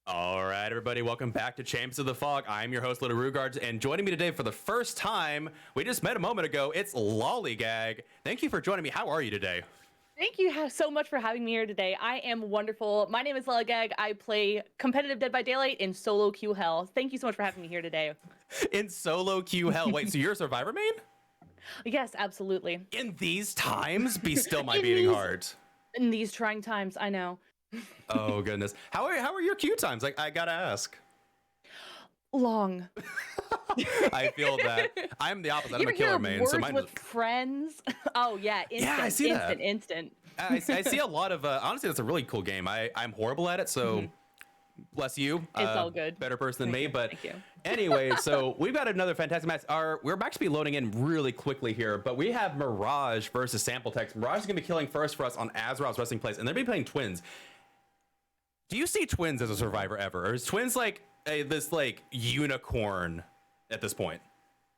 All right, everybody, welcome back to Champions of the Fog. I'm your host, littlerugaard, and joining me today for the first time, we just met a moment ago, it's Lallygag. Thank you for joining me. How are you today? Thank you so much for having me here today. I am wonderful. My name is Lallygag. I play competitive Dead by Daylight in solo queue hell. Thank you so much for having me here today. In solo queue hell. Wait, so you're a survivor main? Yes, absolutely. In these times, be still my beating heart. In these trying times, I know. Oh goodness. How are your queue times? Like, I gotta ask. Long. I feel that. I'm the opposite. I'm a killer main. Words so mine with friends. Oh yeah, instant, I see that. Instant. I see a lot of. Honestly, that's a really cool game. I'm horrible at it, so bless you. It's all good. Better person than me, but thank you. Anyway, so we've got another fantastic match. We're about to be loading in really quickly here, but we have Mirage versus Sample Text. Mirage is gonna be killing first for us on Azrael's Resting Place, and they're gonna be playing Twins. Do you see Twins as a survivor ever, or is Twins like this like unicorn at this point?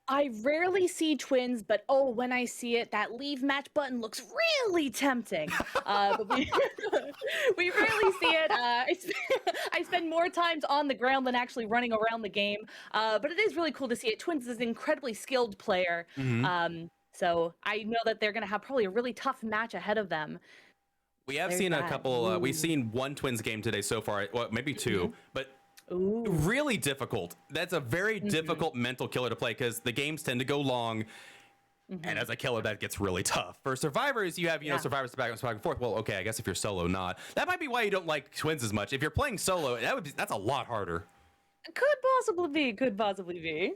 I rarely see Twins, but oh, when I see it, that leave match button looks really tempting. But we, we rarely see it. I spend more times on the ground than actually running around the game. But it is really cool to see it. Twins is an incredibly skilled player. So I know that they're going to have probably a really tough match ahead of them. We have seen a couple, we've seen one Twins game today so far, well, maybe two, but really difficult. That's a very difficult mental killer to play because the games tend to go long. And as a killer, that gets really tough. For survivors, you have, you know, survivors back and forth. Well, okay, I guess if you're solo, not. That might be why you don't like Twins as much. If you're playing solo, that's a lot harder. Could possibly be.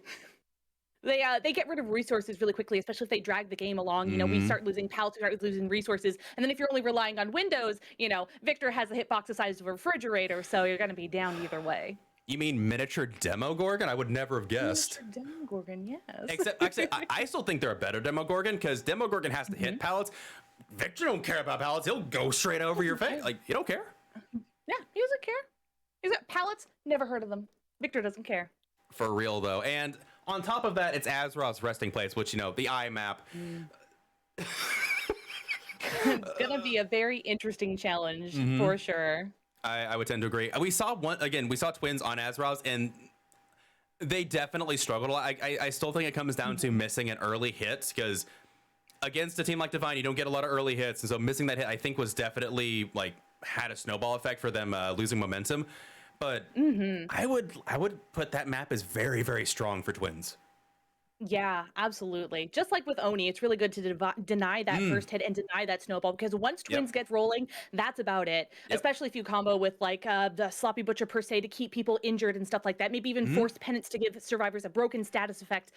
They get rid of resources really quickly, especially if they drag the game along. You know, we start losing pallets, we start losing resources. And then if you're only relying on windows, you know, Victor has a hitbox the size of a refrigerator, so you're going to be down either way. You mean miniature Demogorgon? I would never have guessed. Miniature Demogorgon, yes. Except, actually, I still think they're a better Demogorgon because Demogorgon has to hit pallets. Victor don't care about pallets. He'll go straight over your face. Like, you don't care. Yeah, he doesn't care. He's got pallets. Never heard of them. Victor doesn't care. For real, though. And on top of that, it's Azrael's Resting Place, which, you know, the eye map. It's going to be a very interesting challenge, for sure. I would tend to agree. We saw Twins on Azrael's, and they definitely struggled. I still think it comes down to missing an early hit, because against a team like Divine, you don't get a lot of early hits, and so missing that hit, I think, was definitely, like, had a snowball effect for them losing momentum. But I would put that map as very, very strong for Twins. Yeah, absolutely. Just like with Oni, it's really good to deny that Mm, first hit and deny that snowball because once yep, twins get rolling, that's about it. yep. Especially if you combo with like the sloppy butcher per se to keep people injured and stuff like that. Maybe even Mhm, forced penance to give survivors a broken status effect.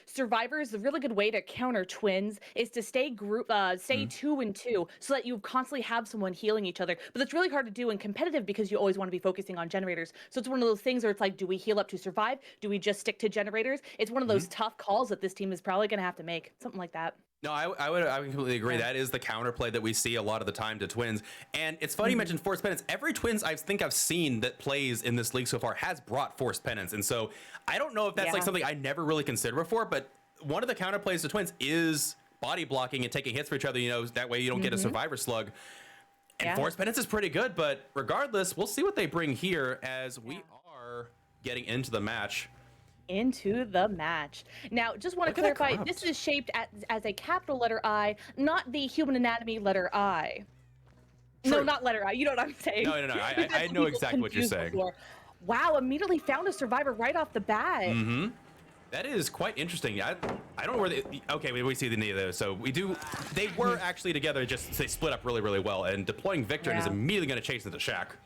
Survivors, a really good way to counter twins is to stay mhm. 2 and 2, so that you constantly have someone healing each other. But that's really hard to do in competitive because you always want to be focusing on generators. So it's one of those things where it's like, do we heal up to survive? Do we just stick to generators? It's one of those Mhm. tough calls that this team is probably going to have to make. Something like that. No, I would completely agree. Yeah. That is the counterplay that we see a lot of the time to twins. And it's funny you Hmm. mentioned forced penance. Every twins I think I've seen that plays in this league so far has brought forced penance. And so I don't know if that's like Yeah. something I never really considered before, but one of the counterplays to twins is body blocking and taking hits for each other, that way you don't get a Hmm. survivor slug. And Yeah. forced penance is pretty good, but regardless, we'll see what they bring here as Yeah. we are getting into the match. Into the match. Now, just want to Look at that clarify, this corrupt. is shaped as a capital letter I, not the human anatomy letter I. No, True. not letter I. You know what I'm saying? No, no, no. We've I had some know people exactly what you're confused saying. before. Wow, immediately found a survivor right off the bat. Mm-hmm. That is quite interesting. I don't know where okay, we see the Nia there. So they were actually together, just they split up really, really well. And deploying Victor is Yeah. immediately going to chase into Shack.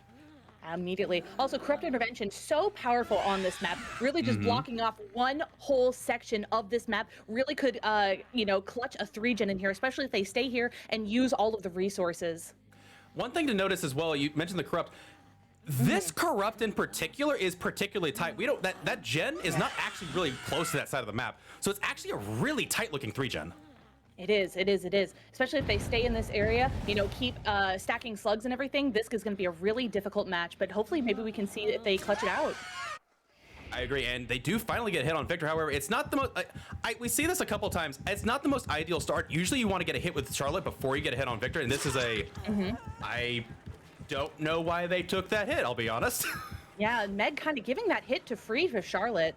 Immediately. Also, corrupt intervention, so powerful on this map. Really just Mm-hmm. blocking off one whole section of this map. Really could, clutch a 3-gen in here, especially if they stay here and use all of the resources. One thing to notice as well, you mentioned the corrupt. This corrupt in particular is particularly tight. We don't that gen is not actually really close to that side of the map. So it's actually a really tight looking 3-gen. It is, it is, it is. Especially if they stay in this area, keep stacking slugs and everything. This is going to be a really difficult match, but hopefully maybe we can see if they clutch it out. I agree, and they do finally get hit on Victor. However, it's not the most. We see this a couple times. It's not the most ideal start. Usually, you want to get a hit with Charlotte before you get a hit on Victor, and this is a. I don't know why they took that hit. I'll be honest. Yeah, Meg kind of giving that hit to free for Charlotte.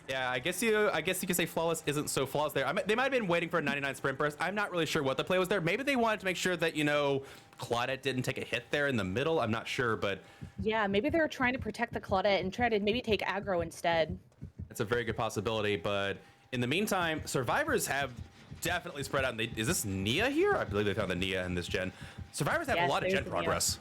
Yeah, I guess you could say flawless isn't so flawless there. They might have been waiting for a 99 sprint burst. I'm not really sure what the play was there. Maybe they wanted to make sure that Claudette didn't take a hit there in the middle. I'm not sure, but Yeah, maybe they're trying to protect the Claudette and try to maybe take aggro instead. it's a very good possibility. But in the meantime, survivors have definitely spread out. And is this Nia here? I believe they found the Nia in this gen. Survivors have a Yes, lot of there's gen the Nia. progress.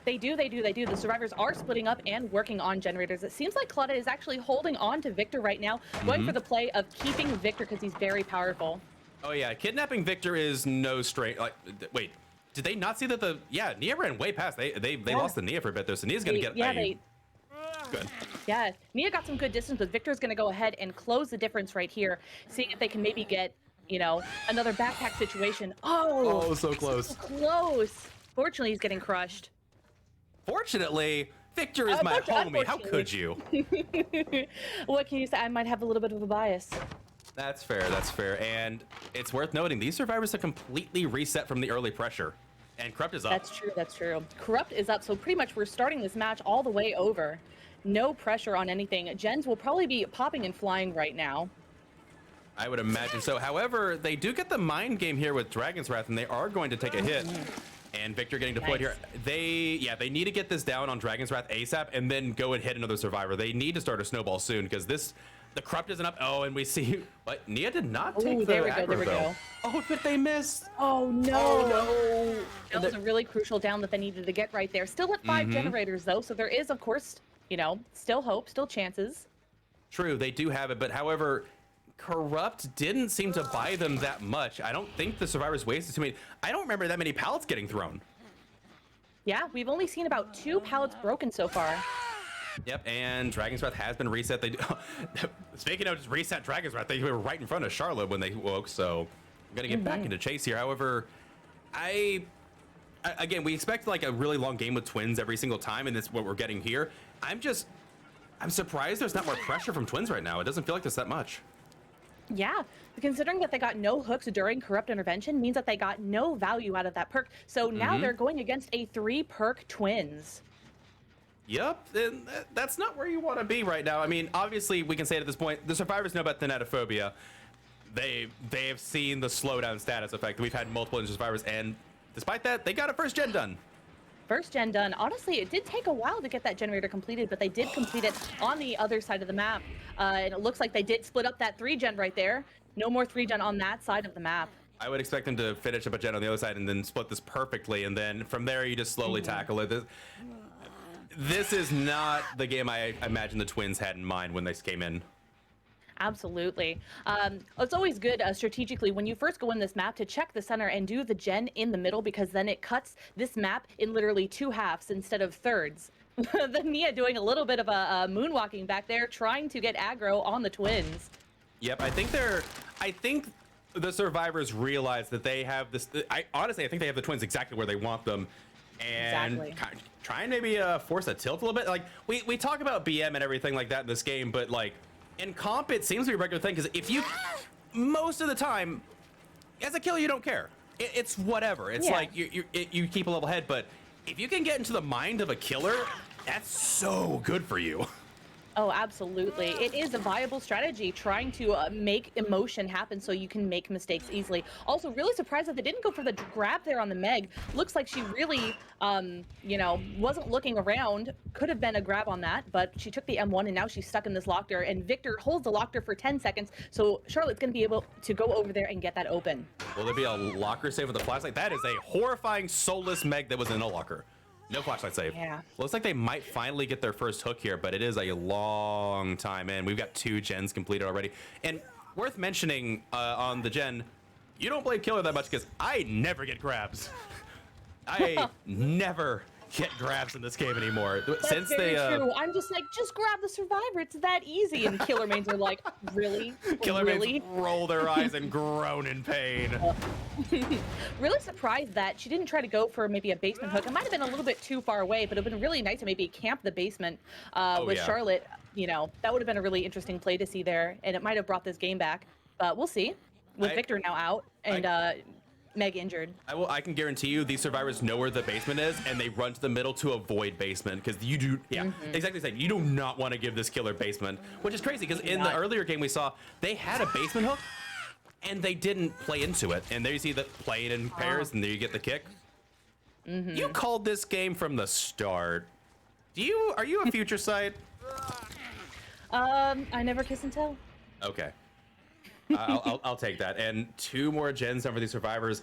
They do, they do, they do. The survivors are splitting up and working on generators. It seems like Claudette is actually holding on to Victor right now, going for the play of keeping Victor because he's very powerful. Oh yeah, kidnapping Victor is no straight. Like, wait, did they not see that Nia ran way past? They lost the Nia for a bit there, so Nia's gonna get good. Yeah, Nia got some good distance, but Victor's going to go ahead and close the difference right here, seeing if they can maybe get, another backpack situation. Oh, So close. so close. Fortunately, he's getting crushed. Fortunately, Victor is my homie. How could you? What can you say? I might have a little bit of a bias. That's fair. That's fair. And it's worth noting these survivors have completely reset from the early pressure, and Corrupt is up. That's true. That's true. Corrupt is up, so pretty much we're starting this match all the way over. No pressure on anything. Gens will probably be popping and flying right now. I would imagine so. However, they do get the mind game here with Dragon's Wrath, and they are going to take a hit. And Victor getting deployed Nice. here. They need to get this down on Dragon's Wrath ASAP and then go and hit another survivor. They need to start a snowball soon because the Corrupt isn't up. Oh, and we see, but Nia did not take the there we go, aggro, there we though. go. Oh, but they missed. Oh no! Oh, no. That was a really crucial down that they needed to get right there. Still at 5 generators though, so there is, of course, still hope, still chances. True, they do have it, but however, Corrupt didn't seem to buy them that much. I don't think the survivors wasted too many. I don't remember that many pallets getting thrown. Yeah, we've only seen about 2 pallets broken so far. Yep, and Dragon's Breath has been reset. They speaking of just reset Dragon's Breath, they were right in front of Charlotte when they woke. So I'm gonna get back into chase here. However, again, we expect like a really long game with twins every single time, and that's what we're getting here. I'm surprised there's not more pressure from twins right now. It doesn't feel like there's that much. Yeah, considering that they got no hooks during Corrupt Intervention means that they got no value out of that perk. So now they're going against a 3-perk twins. Yep, and that's not where you want to be right now. I mean, obviously, we can say at this point, the survivors know about thanatophobia. They have seen the slowdown status effect. We've had multiple survivors, and despite that, they got a first gen done. first gen done. Honestly, it did take a while to get that generator completed, but they did complete it on the other side of the map. And it looks like they did split up that 3 gen right there. No more 3 gen on that side of the map. I would expect them to finish up a gen on the other side and then split this perfectly, and then from there you just slowly tackle it. This is not the game I imagine the Twins had in mind when they came in. Absolutely. It's always good strategically when you first go in this map to check the center and do the gen in the middle, because then it cuts this map in literally 2 halves instead of thirds. The Nia doing a little bit of a moonwalking back there, trying to get aggro on the Twins. Yep, I think the survivors realize that they have this. Honestly, I think they have the Twins exactly where they want them, and try and maybe force a tilt a little bit. Like we talk about BM and everything like that in this game, but like in comp, it seems to be a regular thing, because if you, most of the time, as a killer, you don't care. It's whatever. It's like you keep a level head, but if you can get into the mind of a killer, that's so good for you. Oh, absolutely. It is a viable strategy, trying to make emotion happen so you can make mistakes easily. Also, really surprised that they didn't go for the grab there on the Meg. Looks like she really, you know, wasn't looking around. Could have been a grab on that, but she took the M1 and now she's stuck in this locker, and Victor holds the locker for 10 seconds. So Charlotte's going to be able to go over there and get that open. Will there be a locker save with the flashlight? That is a horrifying soulless Meg that was in a locker. No flashlight save. Yeah. Looks like they might finally get their first hook here, but it is a long time in. We've got 2 gens completed already. And worth mentioning on the gen, you don't blame killer that much, because I never get grabs. I never get grabs in this game anymore. That's Since very they true. I'm just like, just grab the survivor. It's that easy. And killer mains are like, really? Killer really? mains roll their eyes and groan in pain. Really surprised that she didn't try to go for maybe a basement hook. It might have been a little bit too far away, but it would have been really nice to maybe camp the basement with Charlotte. You know, that would have been a really interesting play to see there, and it might have brought this game back. But we'll see. With Victor now out and Meg injured. I can guarantee you these survivors know where the basement is, and they run to the middle to avoid basement, because you do, exactly the same. You do not want to give this killer basement, which is crazy, because in the earlier game we saw, they had a basement hook, and they didn't play into it. And there you see that playing in pairs, and there you get the kick. You called this game from the start. Are you a future sight? I never kiss and tell. Okay. I'll take that. And 2 more gens over these survivors.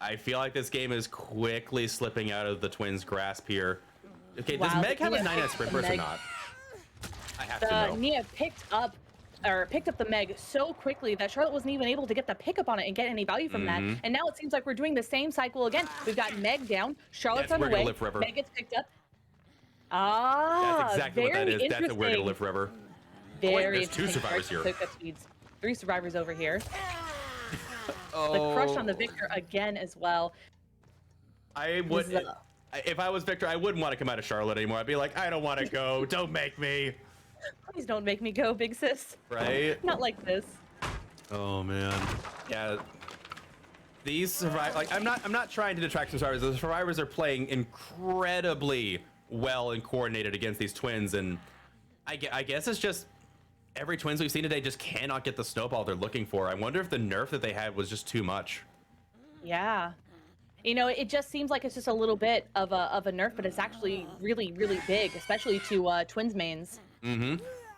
I feel like this game is quickly slipping out of the Twins' grasp here. Okay, does Meg have a 9S sprint burst or not? I have to know. Nia picked up the Meg so quickly that Charlotte wasn't even able to get the pickup on it and get any value from that. And now it seems like we're doing the same cycle again. We've got Meg down, Charlotte's on the way, Meg gets picked up. That's exactly what that is. That's a we're gonna live forever. Very there's 2 survivors here. 3 survivors over here. The crush on the Victor again as well. I would, if I was Victor, I wouldn't want to come out of Charlotte anymore. I'd be like, I don't want to go. Don't make me. Please don't make me go, big sis. Right? Not like this. Oh man. Yeah. These survivors, like, I'm not trying to detract from survivors. The survivors are playing incredibly well and coordinated against these Twins, and I guess it's just every Twins we've seen today just cannot get the snowball they're looking for. I wonder if the nerf that they had was just too much. Yeah. You know, it just seems like it's just a little bit of a nerf, but it's actually really, really big, especially to Twins mains.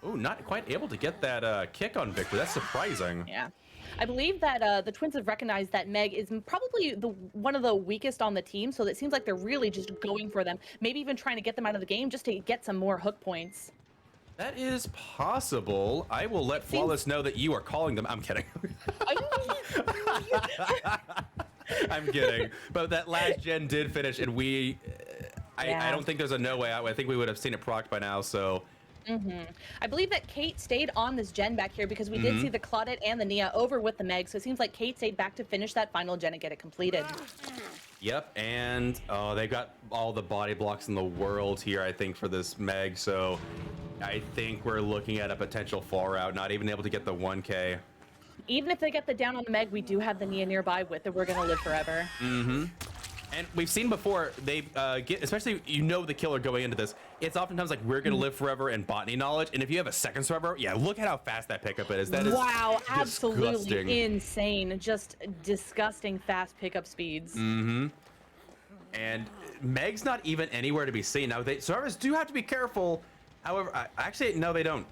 Oh, not quite able to get that kick on Victor. That's surprising. Yeah. I believe that the Twins have recognized that Meg is probably one of the weakest on the team, so it seems like they're really just going for them, maybe even trying to get them out of the game just to get some more hook points. That is possible. I will let Flawless know that you are calling them. I'm kidding. I'm kidding. But that last gen did finish, and I don't think there's a no way out. I think we would have seen it procced by now, so. I believe that Kate stayed on this gen back here because we did see the Claudette and the Nia over with the Meg, so it seems like Kate stayed back to finish that final gen and get it completed. Yep, and they've got all the body blocks in the world here, I think, for this Meg, so I think we're looking at a potential fall route, not even able to get the 1K. Even if they get the down on the Meg, we do have the Nia nearby with it. We're going to live forever. And we've seen before, they get, especially, you know, the killer going into this, it's oftentimes like, we're going to live forever and botany knowledge. And if you have a second survivor, yeah, look at how fast that pickup is. That is absolutely disgusting. Insane. Just disgusting fast pickup speeds. And Meg's not even anywhere to be seen. Now, survivors do have to be careful. However, actually, no, they don't.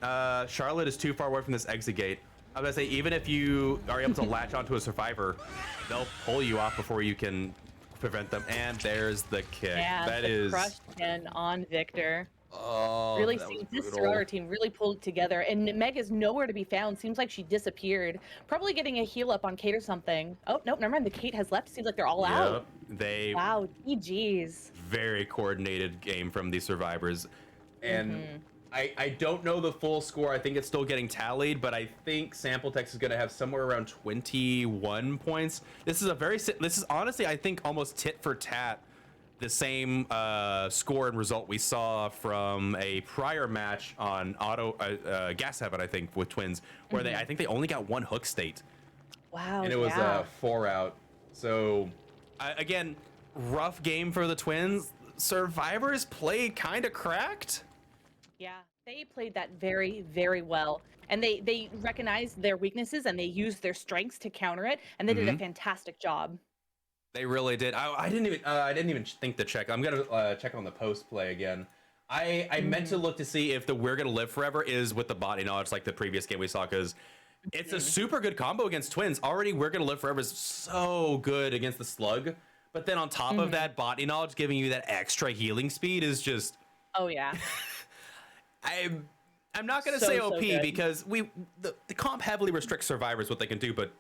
Charlotte is too far away from this exit gate. I was gonna say, even if you are able to latch onto a survivor, they'll pull you off before you can prevent them. And there's the kick. Yeah, that the is crush again on Victor. Oh, Really that was seems this brutal. Survivor team really pulled together, and Meg is nowhere to be found. Seems like she disappeared. Probably getting a heal up on Kate or something. Oh, nope, never mind. The Kate has left. Seems like they're all out. They Wow, GG's. very coordinated game from these survivors. And I don't know the full score. I think it's still getting tallied, but I think Sample Text is going to have somewhere around 21 points. This is honestly, I think, almost tit for tat the same score and result we saw from a prior match on Gas Heaven, I think, with Twins, where I think they only got one hook state. Wow. And it was 4 out. So again, rough game for the Twins. Survivors played kind of cracked. Yeah, they played that very, very well. And they recognized their weaknesses and they used their strengths to counter it. And they did a fantastic job. They really did. I didn't even think to check. I'm gonna check on the post play again. I meant to look to see if the "We're Gonna Live Forever" is with the body knowledge like the previous game we saw, because it's a super good combo against Twins. Already, "We're Gonna Live Forever" is so good against the Slug, but then on top of that, body knowledge giving you that extra healing speed is just. Oh yeah. I'm not gonna say OP because the comp heavily restricts survivors what they can do, but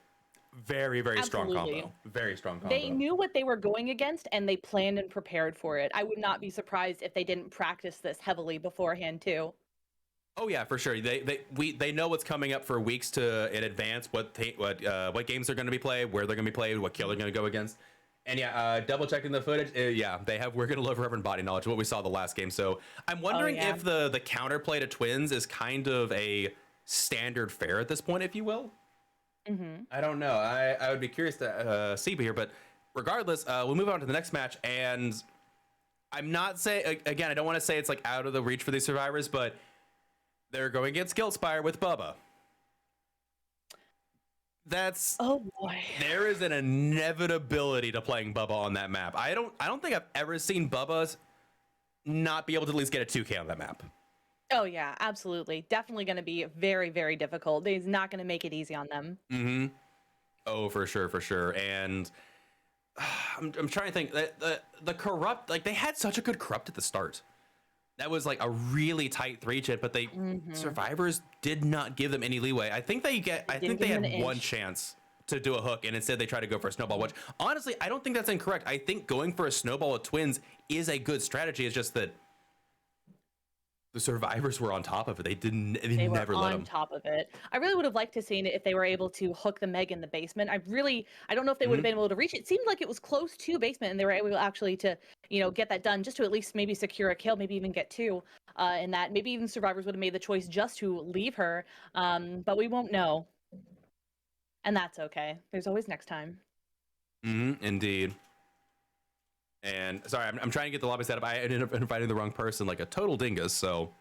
very strong combo. Very strong combo. They knew what they were going against and they planned and prepared for it. I would not be surprised if they didn't practice this heavily beforehand too. Oh yeah, for sure. They know what's coming up for weeks in advance. What games they're going to be played, where they're going to be played, what kill they're going to go against. And yeah, double checking the footage. Yeah, they have "We're Gonna Live Forever" and body knowledge, what we saw the last game. So I'm wondering if the counterplay to Twins is kind of a standard fare at this point, if you will. I don't know. I would be curious to see here, but regardless, we'll move on to the next match. And I'm not saying, again, I don't want to say it's like out of the reach for these survivors, but they're going against Guildspire with Bubba. Oh boy. There is an inevitability to playing Bubba on that map. I don't think I've ever seen Bubba not be able to at least get a 2K on that map. Oh yeah, absolutely. Definitely going to be very, very difficult. He's not going to make it easy on them. Oh, for sure. And I'm trying to think. The corrupt, like they had such a good corrupt at the start. That was like a really tight 3-chip, but they survivors did not give them any leeway. I think they had one chance to do a hook, and instead they tried to go for a snowball. Which honestly, I don't think that's incorrect. I think going for a snowball with Twins is a good strategy. It's just that the survivors were on top of it. They never let them. On top of it. I really would have liked to seen it if they were able to hook the Meg in the basement. I don't know if they would have been able to reach it. It seemed like it was close to basement, and they were able actually to, get that done, just to at least maybe secure a kill, maybe even get 2. In that, maybe even survivors would have made the choice just to leave her. But we won't know, and that's okay. There's always next time. Indeed. And sorry, I'm trying to get the lobby set up. I ended up inviting the wrong person, like a total dingus. So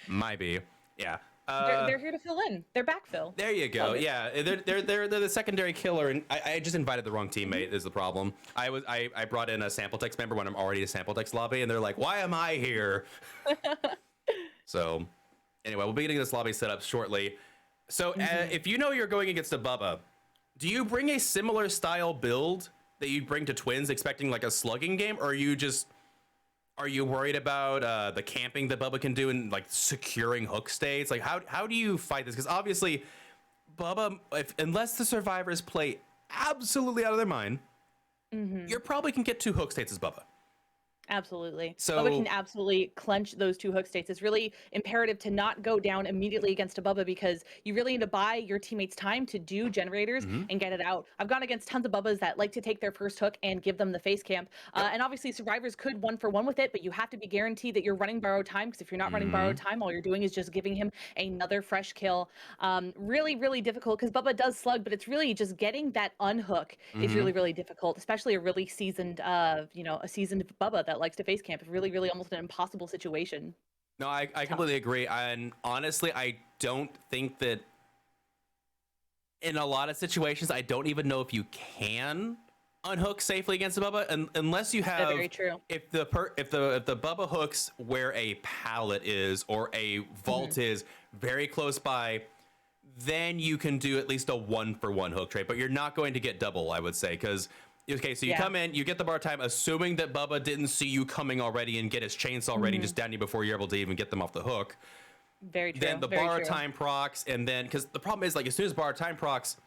might be, yeah. They're here to fill in. They're backfill. There you go. Yeah, they're the secondary killer, and I just invited the wrong teammate. Is the problem? I brought in a sample text member when I'm already a sample text lobby, and they're like, "Why am I here?" So anyway, we'll be getting this lobby set up shortly. So if you know you're going against a Bubba, do you bring a similar style build that you bring to Twins, expecting like a slugging game, or are you worried about the camping that Bubba can do and like securing hook states? Like how do you fight this? Because obviously Bubba, unless the survivors play absolutely out of their mind, you probably can get 2 hook states as Bubba. Absolutely. So Bubba can absolutely clench those 2 hook states. It's really imperative to not go down immediately against a Bubba, because you really need to buy your teammates time to do generators and get it out. I've gone against tons of Bubbas that like to take their first hook and give them the face camp. And obviously survivors could 1-for-1 with it, but you have to be guaranteed that you're running borrowed time, because if you're not running borrowed time, all you're doing is just giving him another fresh kill. Really difficult, because Bubba does slug, but it's really just getting that unhook is really difficult, especially a really seasoned, a seasoned Bubba that likes to face camp. It's really almost an impossible situation. No, I completely agree. And honestly, I don't think that in a lot of situations, I don't even know if you can unhook safely against the Bubba, unless you have. Very true. If the Bubba hooks where a pallet is or a vault is very close by, then you can do at least a 1-for-1 hook trade. But you're not going to get double, I would say, because okay, so you come in, you get the bar time, assuming that Bubba didn't see you coming already and get his chainsaw ready and just down you before you're able to even get them off the hook. Very true. Then the bar time procs, and then because the problem is like as soon as bar time procs,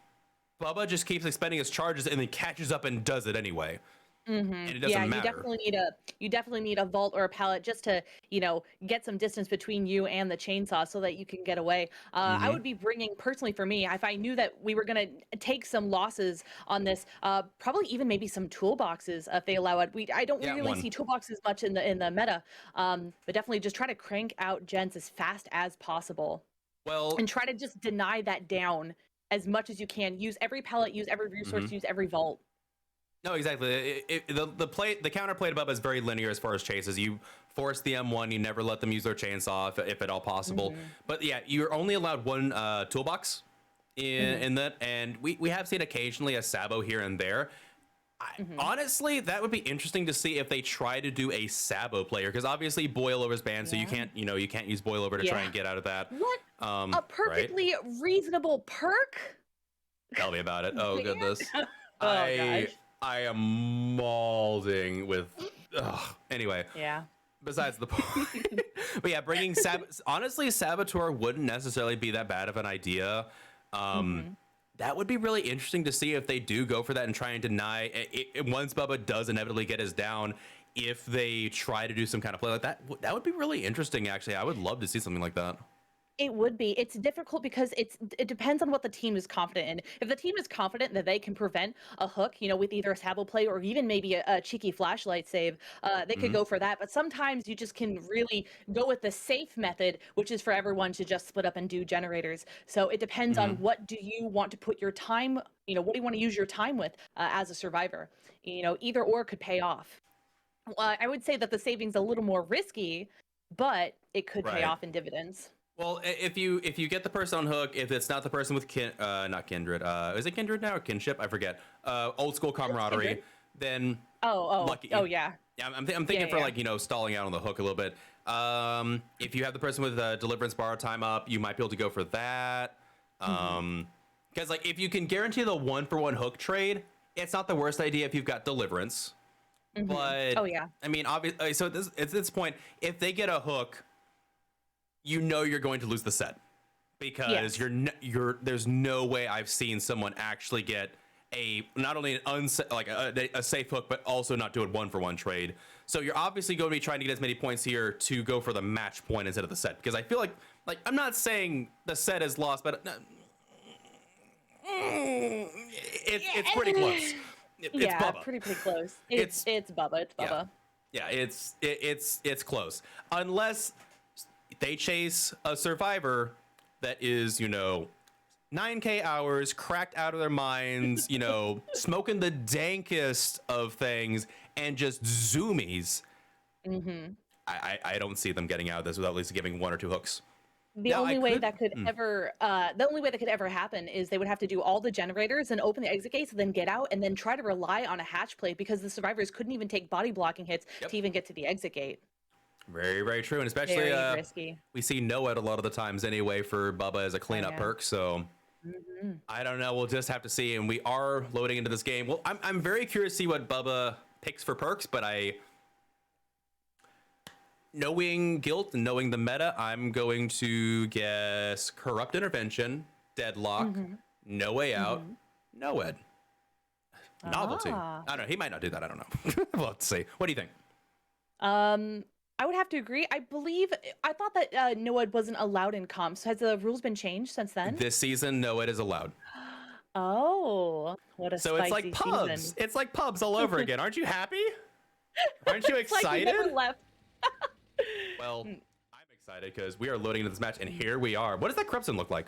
Bubba just keeps expending his charges and then catches up and does it anyway. And it doesn't matter. You definitely need a vault or a pallet just to, get some distance between you and the chainsaw so that you can get away. I would be bringing, personally for me, if I knew that we were going to take some losses on this, probably even maybe some toolboxes if they allow it. I don't really see toolboxes much in the meta, but definitely just try to crank out gens as fast as possible. Well, and try to just deny that down as much as you can. Use every pallet, use every resource, use every vault. No, exactly. The counterplay to Bubba is very linear as far as chases. You force the M1, you never let them use their chainsaw if at all possible. But yeah, you're only allowed one toolbox in that, and we have seen occasionally a Sabo here and there. Honestly, that would be interesting to see if they try to do a Sabo player, because obviously boilover is banned, so you can't use boilover to try and get out of that. What? A perfectly reasonable perk? Tell me about it. Oh goodness. Gosh. I am mauling with. Anyway. Yeah. Besides the point. But yeah, bringing honestly, Saboteur wouldn't necessarily be that bad of an idea. That would be really interesting to see if they do go for that and try and deny it once Bubba does inevitably get his down. If they try to do some kind of play like that, that would be really interesting. Actually, I would love to see something like that. It would be. It's difficult because it depends on what the team is confident in. If the team is confident that they can prevent a hook, with either a Sabo play or even maybe a cheeky flashlight save, they could go for that. But sometimes you just can really go with the safe method, which is for everyone to just split up and do generators. So it depends on what do you want to put your time, what do you want to use your time with as a survivor? Either or could pay off. I would say that the saving's a little more risky, but it could pay off in dividends. Well, if you get the person on hook, if it's not the person with not kindred, is it kindred now or kinship? I forget. Old school camaraderie. Then lucky. Oh yeah. Yeah, I'm thinking for like stalling out on the hook a little bit. If you have the person with deliverance bar time up, you might be able to go for that. Because like if you can guarantee the 1-for-1 hook trade, it's not the worst idea if you've got deliverance. But I mean, obviously, so at this point, if they get a hook, you're going to lose the set, because there's no way I've seen someone actually get not only a safe hook, but also not do a 1-for-1 trade. So you're obviously going to be trying to get as many points here to go for the match point instead of the set, because I feel like I'm not saying the set is lost, but it's pretty close. It's Bubba. pretty close. It's Bubba. It's Bubba. Yeah, it's close, unless they chase a survivor that is, 9K hours, cracked out of their minds, smoking the dankest of things, and just zoomies. I don't see them getting out of this without at least giving 1 or 2 hooks. The only way that could ever happen is they would have to do all the generators and open the exit gates and then get out and then try to rely on a hatch play, because the survivors couldn't even take body blocking hits to even get to the exit gate. Very, very true. And especially risky. We see Noed a lot of the times anyway for Bubba as a cleanup perk. So I don't know. We'll just have to see. And we are loading into this game. Well, I'm very curious to see what Bubba picks for perks, but knowing guilt and knowing the meta, I'm going to guess Corrupt Intervention, Deadlock, No Way Out, Noed. Novelty. I don't know. He might not do that. I don't know. We'll have to see. What do you think? I would have to agree. I thought that Noed wasn't allowed in comps. Has the rules been changed since then? This season, Noed is allowed. Oh, what a spicy So it's like pubs. season. It's like pubs all over again. Aren't you happy? Aren't you excited? Like you never left. Well, I'm excited because we are loading into this match, and here we are. What does that Corruption look like?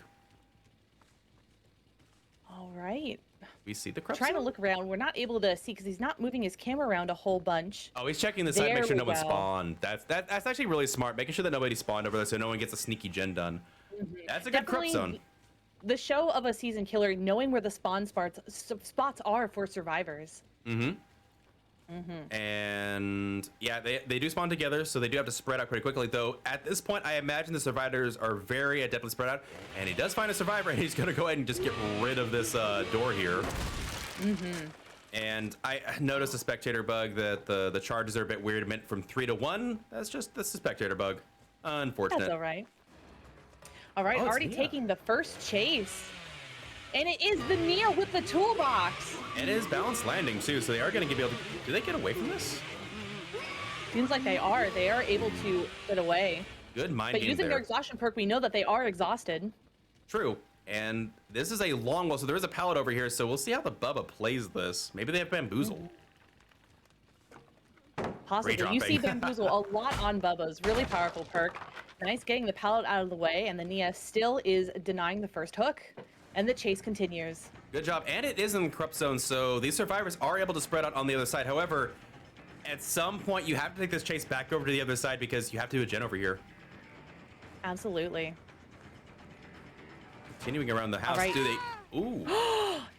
All right. We see the Corruption. Trying to look around. We're not able to see because he's not moving his camera around a whole bunch. Oh, he's checking the side, make sure no one spawned. That's actually really smart, making sure that nobody spawned over there so no one gets a sneaky gen done. That's a good Corrupt zone. The show of a season killer, knowing where the spawn spots are for survivors. And yeah, they do spawn together, so they do have to spread out pretty quickly. Though at this point, I imagine the survivors are very adeptly spread out. And he does find a survivor, and he's gonna go ahead and just get rid of this door here. And I noticed a spectator bug that the charges are a bit weird. It meant from 3 to 1. That's a spectator bug. Unfortunate. That's all right. All right, Oh, already taking the first chase. And it is the Nia with the toolbox. And it is balanced landing too, so they are going to be able to. Do they get away from this? Seems like they are. They are able to get away. Good mind But game using there. their exhaustion perk, we know that they are exhausted. True. And this is a long wall, so there is a pallet over here, so we'll see how the Bubba plays this. Maybe they have bamboozle. Possibly. You see bamboozle a lot on Bubba's. Really powerful perk. Nice getting the pallet out of the way, and the Nia still is denying the first hook. And the chase continues. Good job. And it is in the corrupt zone, so these survivors are able to spread out on the other side. However, at some point, you have to take this chase back over to the other side because you have to do a gen over here. Absolutely. Continuing around the house, right. do they... Ooh.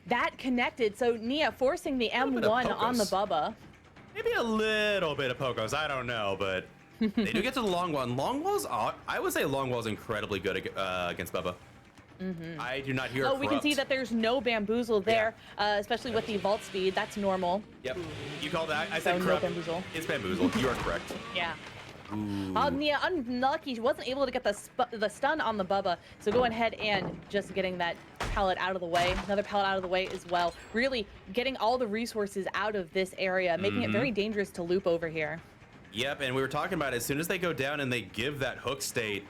That connected. So Nia forcing the M1 on the Bubba. Maybe a little bit of Pocos. I don't know, but they do get to the long wall. And long walls, I would say long wall's incredibly good against Bubba. I do not hear. Oh, we can see that there's no bamboozle there, especially with the vault speed. That's normal. Yep. You called that. I said no corrupt. bamboozle. It's bamboozle. You are correct. Yeah. Ooh. Nia unlucky. She wasn't able to get the stun on the Bubba. So going ahead and just getting that pallet out of the way. Another pallet out of the way as well. Really getting all the resources out of this area, making it very dangerous to loop over here. Yep, and we were talking about it. As soon as they go down and they give that hook state,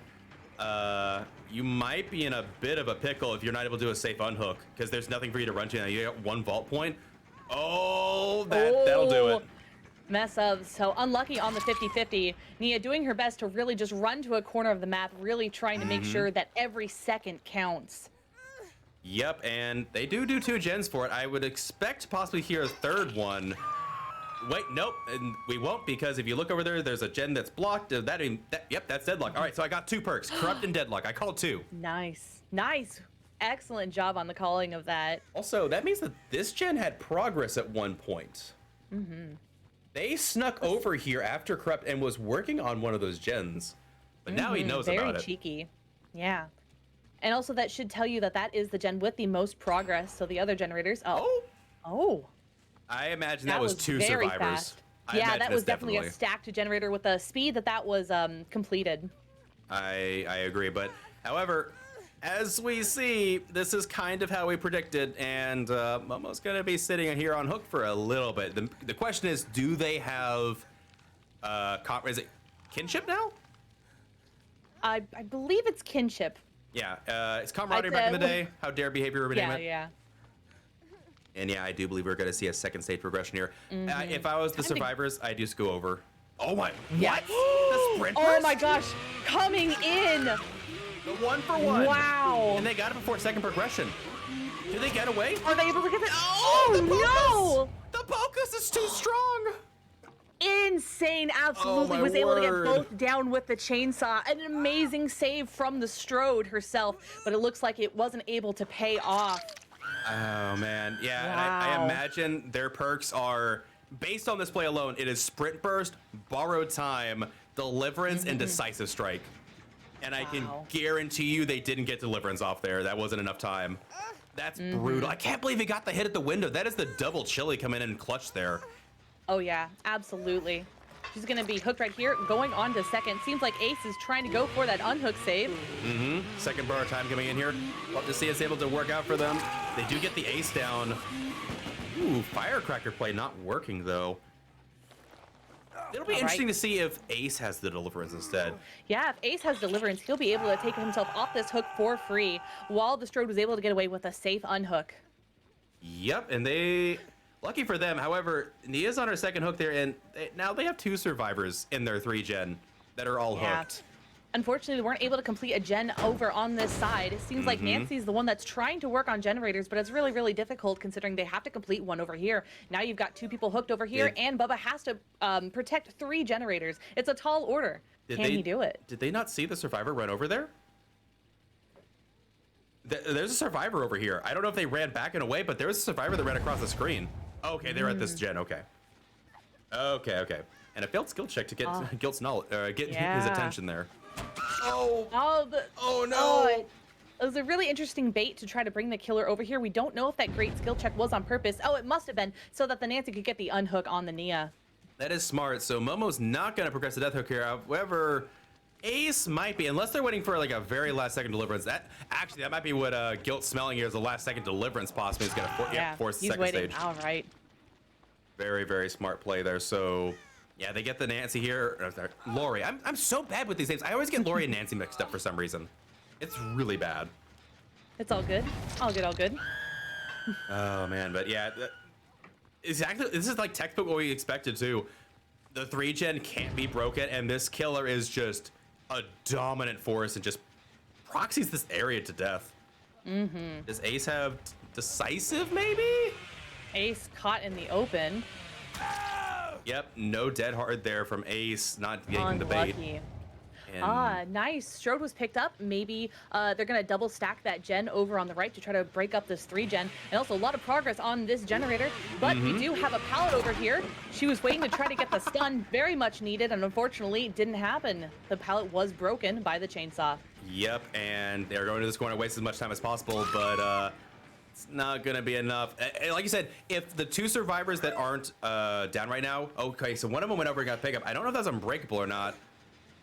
you might be in a bit of a pickle if you're not able to do a safe unhook, because there's nothing for you to run to now. You got one vault point. Oh, that'll do it. Mess up. So unlucky on the 50-50. Nia doing her best to really just run to a corner of the map, really trying to make sure that every second counts. Yep, and they do 2 gens for it. I would expect to possibly hear a third one. Wait, nope, and we won't, because if you look over there, there's a gen that's blocked. Yep, that's deadlock. All right, so I got 2 perks, corrupt and deadlock. I called 2. Nice. Excellent job on the calling of that. Also, that means that this gen had progress at one point. They snuck over here after corrupt and was working on one of those gens, but now he knows about it. Very cheeky. Yeah. And also that should tell you that that is the gen with the most progress. So the other generators. Oh. I imagine that was 2 survivors. Fast. Yeah, that was definitely a stacked generator with the speed that was completed. I agree, but however, as we see, this is kind of how we predicted, and Momo's gonna be sitting here on hook for a little bit. The question is, do they have is it kinship now? I believe it's kinship. Yeah, it's camaraderie back in the day. How dare behavior rename it? Yeah. And yeah, I do believe we're going to see a second stage progression here. If I was the survivors, I'd just go over. Oh my! Yes. What? The sprint Oh burst? my gosh! Coming in. The 1-for-1. Wow. And they got it before second progression. Did they get away? Are they able to get it? Oh no! The Pocus is too strong. Insane, absolutely. my Was able to get word. both down with the chainsaw. An amazing save from the Strode herself, but it looks like it wasn't able to pay off. Oh man, yeah. And I Wow. imagine their perks are based on this play alone. It is sprint burst, borrowed time, deliverance, and decisive strike. And I can guarantee you they didn't get deliverance off there. That wasn't enough time. That's brutal. I can't believe he got the hit at the window. That is the double chili come in and clutch there. Oh yeah, absolutely. She's gonna be hooked right here, going on to second. Seems like Ace is trying to go for that unhook save. Second borrow time coming in here. Love to see it's able to work out for them. They do get the ace down. Ooh, firecracker play not working though. It'll be interesting to see if Ace has the deliverance instead. Yeah, if Ace has deliverance, he'll be able to take himself off this hook for free, while the Strode was able to get away with a safe unhook. Yep, and they... Lucky for them, however, Nia's on her second hook there, and now they have 2 survivors in their 3-gen that are all hooked. Unfortunately, they weren't able to complete a gen over on this side. It seems like Nancy's the one that's trying to work on generators, but it's really, really difficult considering they have to complete one over here. Now you've got 2 people hooked over here, and Bubba has to protect 3 generators. It's a tall order. Can he do it? Did they not see the survivor run over there? There's a survivor over here. I don't know if they ran back and away, but there was a survivor that ran across the screen. Okay, they're at this gen. Okay. Okay. And a failed skill check to get Gilt's knowledge, get his attention there. Oh no! It was a really interesting bait to try to bring the killer over here. We don't know if that great skill check was on purpose. Oh, it must have been, so that the Nancy could get the unhook on the Nia. That is smart. So Momo's not going to progress the death hook here. However, Ace might be, unless they're waiting for like a very last second deliverance. That might be what Gilt's smelling here is the last second deliverance possibly is going to force the second stage. All right. Very, very smart play there. So yeah, they get the Nancy here. Lori. I'm so bad with these names. I always get Lori and Nancy mixed up for some reason. It's really bad. It's all good. All good. Oh man, but yeah, exactly. This is like textbook what we expected too. The 3-gen can't be broken, and this killer is just a dominant force and just proxies this area to death. Does Ace have decisive maybe? Ace caught in the open. Yep, no dead hard there from Ace, not getting the bait. Nice. Strode was picked up. Maybe they're going to double stack that gen over on the right to try to break up this 3-gen. And also a lot of progress on this generator. But we do have a pallet over here. She was waiting to try to get the stun. Very much needed, and unfortunately it didn't happen. The pallet was broken by the chainsaw. Yep, and they're going to this corner to waste as much time as possible, but it's not going to be enough. Like you said, if the 2 survivors that aren't down right now, okay, so one of them went over and got pickup. I don't know if that's unbreakable or not.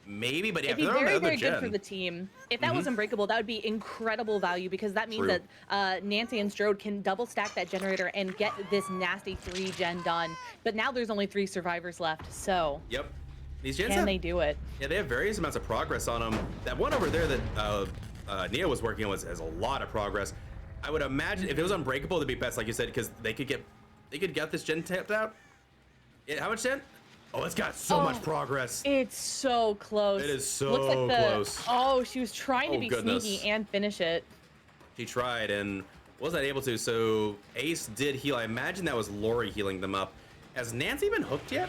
Maybe, but yeah, it'd be very good for the team. If that was unbreakable, that would be incredible value, because that means that Nancy and Strode can double stack that generator and get this nasty 3-gen done. But now there's only 3 survivors left, so yep, these gens can they do it? Yeah, they have various amounts of progress on them. That one over there that Nia was working on has a lot of progress. I would imagine if it was unbreakable, it'd be best, like you said, because they could get this gen tapped out. Yeah, how much gen? Oh, it's got so much progress. It's so close. It is so Looks like close. Oh, she was trying to be sneaky and finish it. She tried and wasn't able to, so Ace did heal. I imagine that was Lori healing them up. Has Nancy been hooked yet?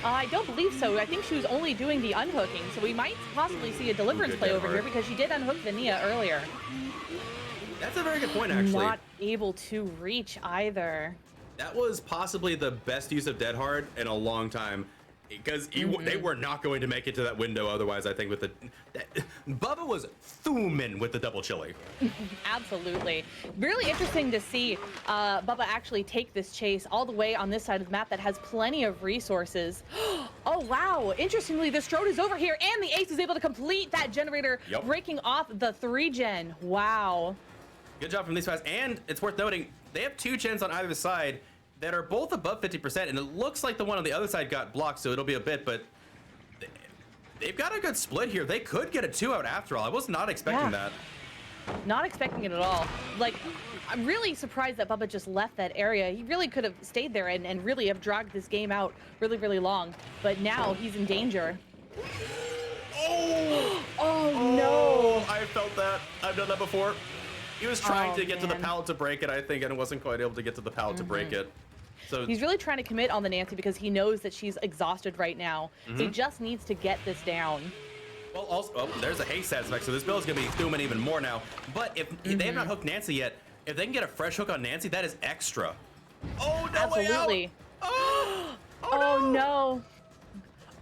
I don't believe so. I think she was only doing the unhooking, so we might possibly see a deliverance play over here, because she did unhook the Nia earlier. That's a very good point, actually. Not able to reach either. That was possibly the best use of Dead Hard in a long time, because they were not going to make it to that window otherwise. I think with Bubba was thumin with the double chili. Absolutely. Really interesting to see Bubba actually take this chase all the way on this side of the map that has plenty of resources. Oh, wow. Interestingly, the Strode is over here, and the Ace is able to complete that generator, breaking off the 3-gen. Wow. Good job from these guys. And it's worth noting, they have 2 gens on either side that are both above 50%, and it looks like the one on the other side got blocked, so it'll be a bit, but they've got a good split here. They could get a 2 out after all. I was not expecting that. Not expecting it at all. Like, I'm really surprised that Bubba just left that area. He really could have stayed there and really have dragged this game out really, really long. But now he's in danger. Oh no! I felt that. I've done that before. He was trying to get to the pallet to break it, I think, and wasn't quite able to get to the pallet to break it. So he's really trying to commit on the Nancy because he knows that she's exhausted right now. He just needs to get this down. Well, also, there's a haste aspect, so this build is going to be thumbing even more now. But if they have not hooked Nancy yet, if they can get a fresh hook on Nancy, that is extra. Oh, no Absolutely. way out. Oh, no.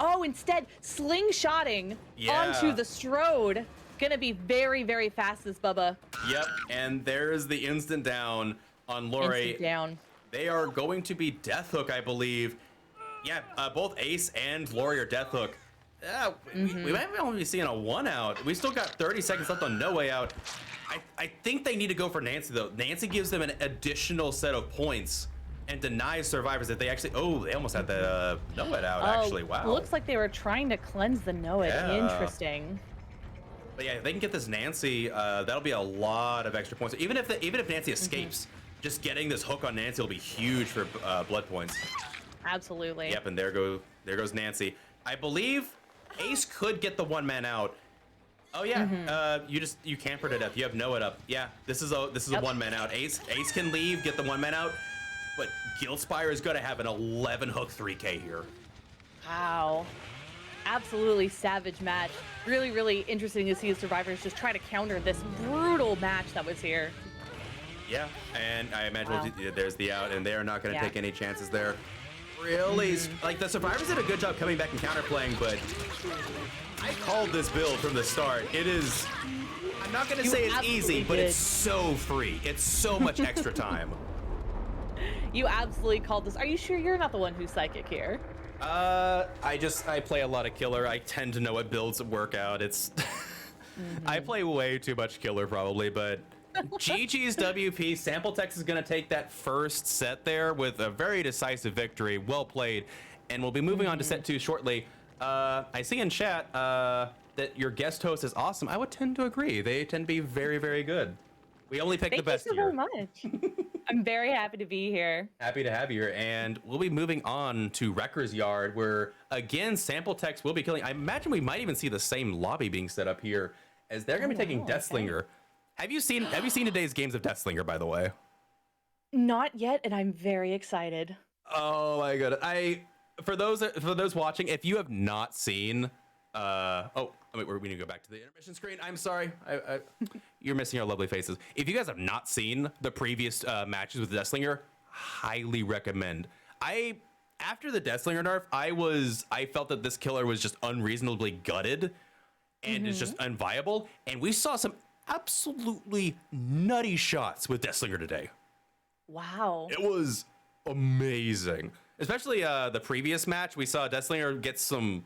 Oh, instead, slingshotting onto the Strode. Gonna be very, very fast, this Bubba. Yep, and there's the instant down on Lori. Instant down. They are going to be Death Hook, I believe. Yeah, both Ace and Lori are Death Hook. We might only be seeing a 1 out. We still got 30 seconds left on No Way Out. I think they need to go for Nancy, though. Nancy gives them an additional set of points and denies survivors that they actually... Oh, they almost had the No Way Out, actually. Wow. Looks like they were trying to cleanse the No It. Yeah. Interesting. But yeah, if they can get this Nancy, that'll be a lot of extra points. Even if Nancy escapes, just getting this hook on Nancy will be huge for blood points. Absolutely. Yep, and there goes Nancy. I believe Ace could get the 1-man out. Oh yeah, you camper to death. You have Noah up. Yeah, this is a 1-man out. Ace can leave, get the 1-man out, but Guildspire is gonna have an 11 hook 3K here. Wow. Absolutely savage match. Really, really interesting to see the survivors just try to counter this brutal match that was here. Yeah, and I imagine there's the out, and they're not going to Yeah. take any chances there. Really, like the survivors did a good job coming back and counterplaying, but I called this build from the start. It is, I'm not going to say it's easy, but it's so free. It's so much extra time. You absolutely called this. Are you sure you're not the one who's psychic here? I play a lot of killer. I tend to know what builds work out. It's, I play way too much killer probably, but GG's WP. Sample Text is going to take that first set there with a very decisive victory. Well played. And we'll be moving on to set 2 shortly. I see in chat that your guest host is awesome. I would tend to agree. They tend to be very, very good. We only pick the best here. Thank you so very much. I'm very happy to be here. Happy to have you here. And we'll be moving on to Wrecker's Yard, where, again, Sample Text will be killing. I imagine we might even see the same lobby being set up here, as they're going to be taking Deathslinger. Okay. Have you seen today's games of Deathslinger, by the way? Not yet, and I'm very excited. Oh my god! For those watching, if you have not seen, wait, we need to go back to the intermission screen. I'm sorry, you're missing our lovely faces. If you guys have not seen the previous matches with Deathslinger, highly recommend. After the Deathslinger nerf, I felt that this killer was just unreasonably gutted, and it's just unviable. And we saw some absolutely nutty shots with Deathslinger today. Wow. It was amazing. Especially the previous match, we saw Deathslinger get some...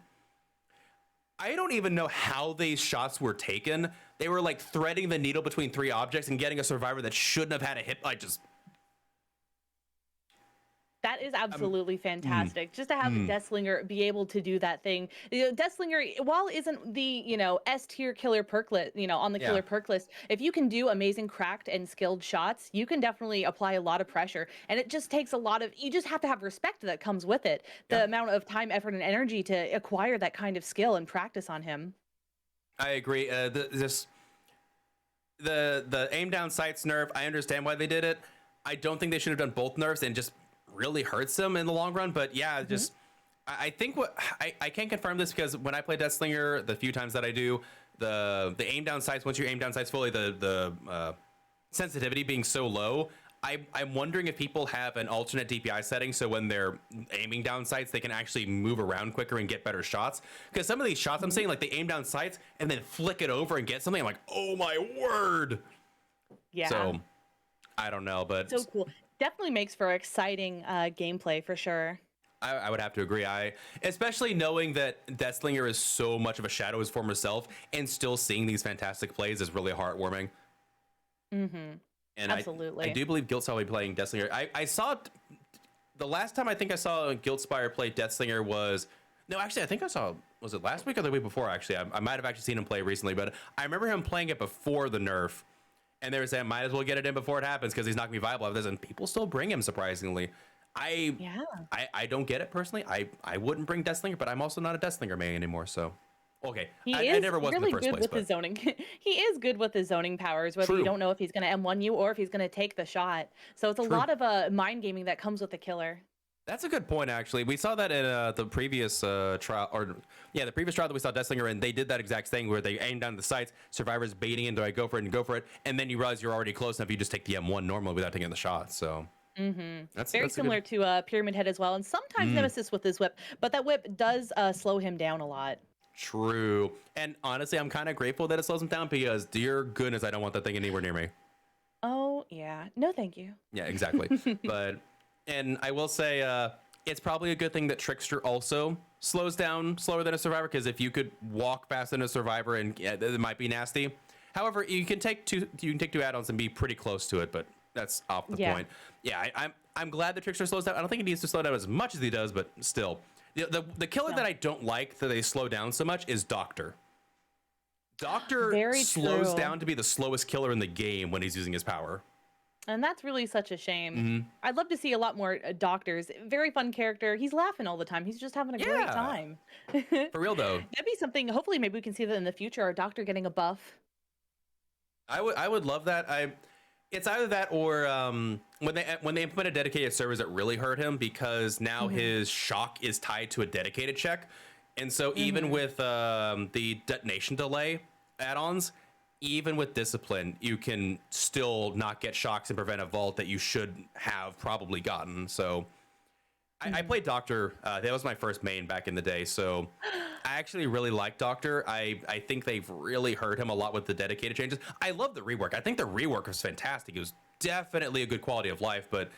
I don't even know how these shots were taken. They were like threading the needle between 3 objects and getting a survivor that shouldn't have had a hit. That is absolutely fantastic. Just to have Deathslinger be able to do that thing. Deathslinger, while isn't the, S tier killer perk list, on the killer perk list, if you can do amazing cracked and skilled shots, you can definitely apply a lot of pressure. And it just takes you just have to have respect that comes with it. The amount of time, effort, and energy to acquire that kind of skill and practice on him. I agree. The aim down sights nerf, I understand why they did it. I don't think they should have done both nerfs and just really hurts them in the long run. But yeah, just I think I can't confirm this because when I play Deathslinger, the few times that I do, the aim down sights, once you aim down sights fully, the sensitivity being so low, I'm wondering if people have an alternate DPI setting so when they're aiming down sights, they can actually move around quicker and get better shots. Because some of these shots I'm saying, like they aim down sights and then flick it over and get something, I'm like, oh my word. Yeah. So I don't know, but so cool. Definitely makes for exciting gameplay for sure. I would have to agree. Especially knowing that Deathslinger is so much of a shadow of his former self, and still seeing these fantastic plays is really heartwarming. And absolutely. I do believe Guiltspire will be playing Deathslinger. I saw the last time I think I saw Guiltspire play Deathslinger was I think I saw, was it last week or the week before? Actually, I might have actually seen him play recently, but I remember him playing it before the nerf. And they were saying, might as well get it in before it happens because he's not going to be viable after this. And people still bring him, surprisingly. I don't get it personally. I wouldn't bring Deathslinger, but I'm also not a Deathslinger main anymore. So, okay. I never was really in the first good place. With his zoning. He is good with his zoning powers, whether you don't know if he's going to M1 you or if he's going to take the shot. So it's a lot of mind gaming that comes with the killer. That's a good point, actually. We saw that in the previous trial, the previous trial that we saw Deathslinger, and they did that exact thing where they aimed down the sights, survivors baiting in, do I go for it and go for it, and then you realize you're already close enough, you just take the M1 normally without taking the shot. So that's very similar to Pyramid Head as well, and sometimes Nemesis with his whip, but that whip does slow him down a lot. True, and honestly, I'm kind of grateful that it slows him down because, dear goodness, I don't want that thing anywhere near me. Oh yeah, no, thank you. Yeah, exactly, but. And I will say, it's probably a good thing that Trickster also slows down slower than a Survivor, because if you could walk faster than a Survivor, and it might be nasty. However, you can take two add-ons and be pretty close to it, but that's off the point. Yeah, I'm glad that Trickster slows down. I don't think he needs to slow down as much as he does, but still, the killer that I don't like that they slow down so much is Doctor. Doctor slows down to be the slowest killer in the game when he's using his power. And that's really such a shame. I'd love to see a lot more doctors. Very fun character. He's laughing all the time. He's just having a great time. For real, though. That'd be something. Hopefully, maybe we can see that in the future. Our doctor getting a buff. I would love that. It's either that or when they implemented dedicated servers, it really hurt him because now his shock is tied to a dedicated check, and so even with the detonation delay add-ons, even with discipline, you can still not get shocks and prevent a vault that you should have probably gotten. So I played Doctor. That was my first main back in the day. So I actually really like Doctor. I think they've really hurt him a lot with the dedicated changes. I love the rework. I think the rework was fantastic. It was definitely a good quality of life, but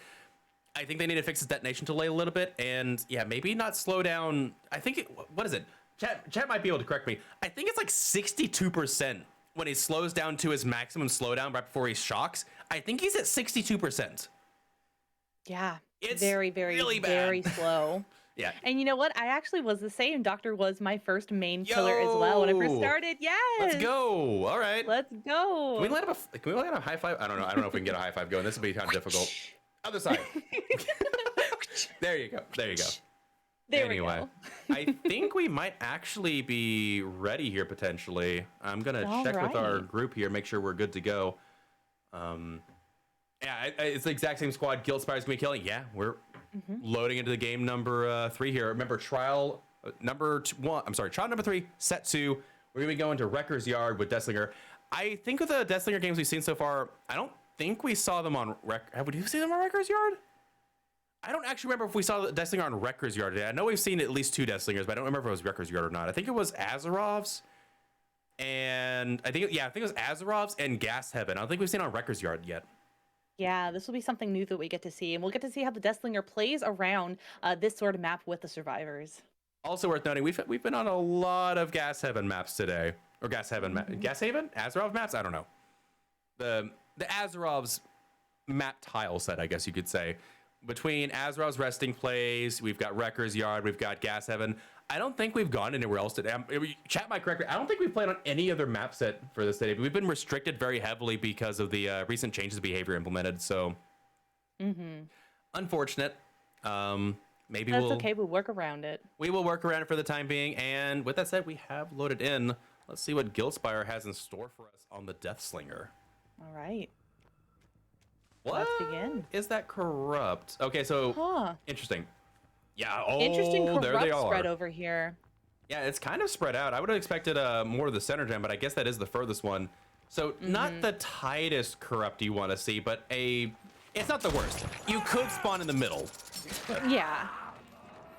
I think they need to fix his detonation delay a little bit. And yeah, maybe not slow down. I think, what is it? Chat might be able to correct me. I think it's like 62% when he slows down to his maximum slowdown right before he shocks. I think he's at 62%. Yeah. It's very, really bad. very slow. Yeah. And you know what? I actually was the same. Doctor was my first main killer as well when I first started. Yes. Let's go. All right. Let's go. Can we let him a high five? I don't know. I don't know if we can get a high five going. This would be kind of difficult. Other side. There you go. There you go. There anyway, we go. I think we might actually be ready here potentially. I'm gonna check with our group here, make sure we're good to go. Yeah, it's the exact same squad. Guildspire's gonna be killing. Yeah, we're loading into the game number 3 here. Remember, trial number 1. I'm sorry, trial number 3, set 2. We're gonna be going to Wrecker's Yard with Deathslinger. I think with the Deathslinger games we've seen so far, I don't think we saw them on have we seen them on Wrecker's Yard? I don't actually remember if we saw the Deathslinger on Wrecker's Yard today. I know we've seen at least 2 Deathslingers, but I don't remember if it was Wrecker's Yard or not. I think it was Azerov's, and I think it was Azerov's and Gas Heaven. I don't think we've seen it on Wrecker's Yard yet. Yeah, this will be something new that we get to see, and we'll get to see how the Deathslinger plays around this sort of map with the survivors. Also worth noting, we've been on a lot of Gas Heaven maps today, or Gas Heaven Gas Haven, Azerov maps. I don't know. The Azerov's map tile set, I guess you could say. Between Azerov's Resting Place, we've got Wrecker's Yard, we've got Gas Heaven. I don't think we've gone anywhere else today. Chat might correct me. I don't think we've played on any other map set for this today. But we've been restricted very heavily because of the recent changes of behavior implemented. So, unfortunate. Maybe that's okay. We'll work around it. We will work around it for the time being. And with that said, we have loaded in. Let's see what Guildspire has in store for us on the Deathslinger. All right. What? Let's begin. Is that corrupt? Okay, so interesting. Yeah. Oh, interesting corrupt there they are. spread over here. Yeah, it's kind of spread out. I would have expected more of the center gem, but I guess that is the furthest one. So not the tightest corrupt you want to see, but it's not the worst. You could spawn in the middle. Yeah.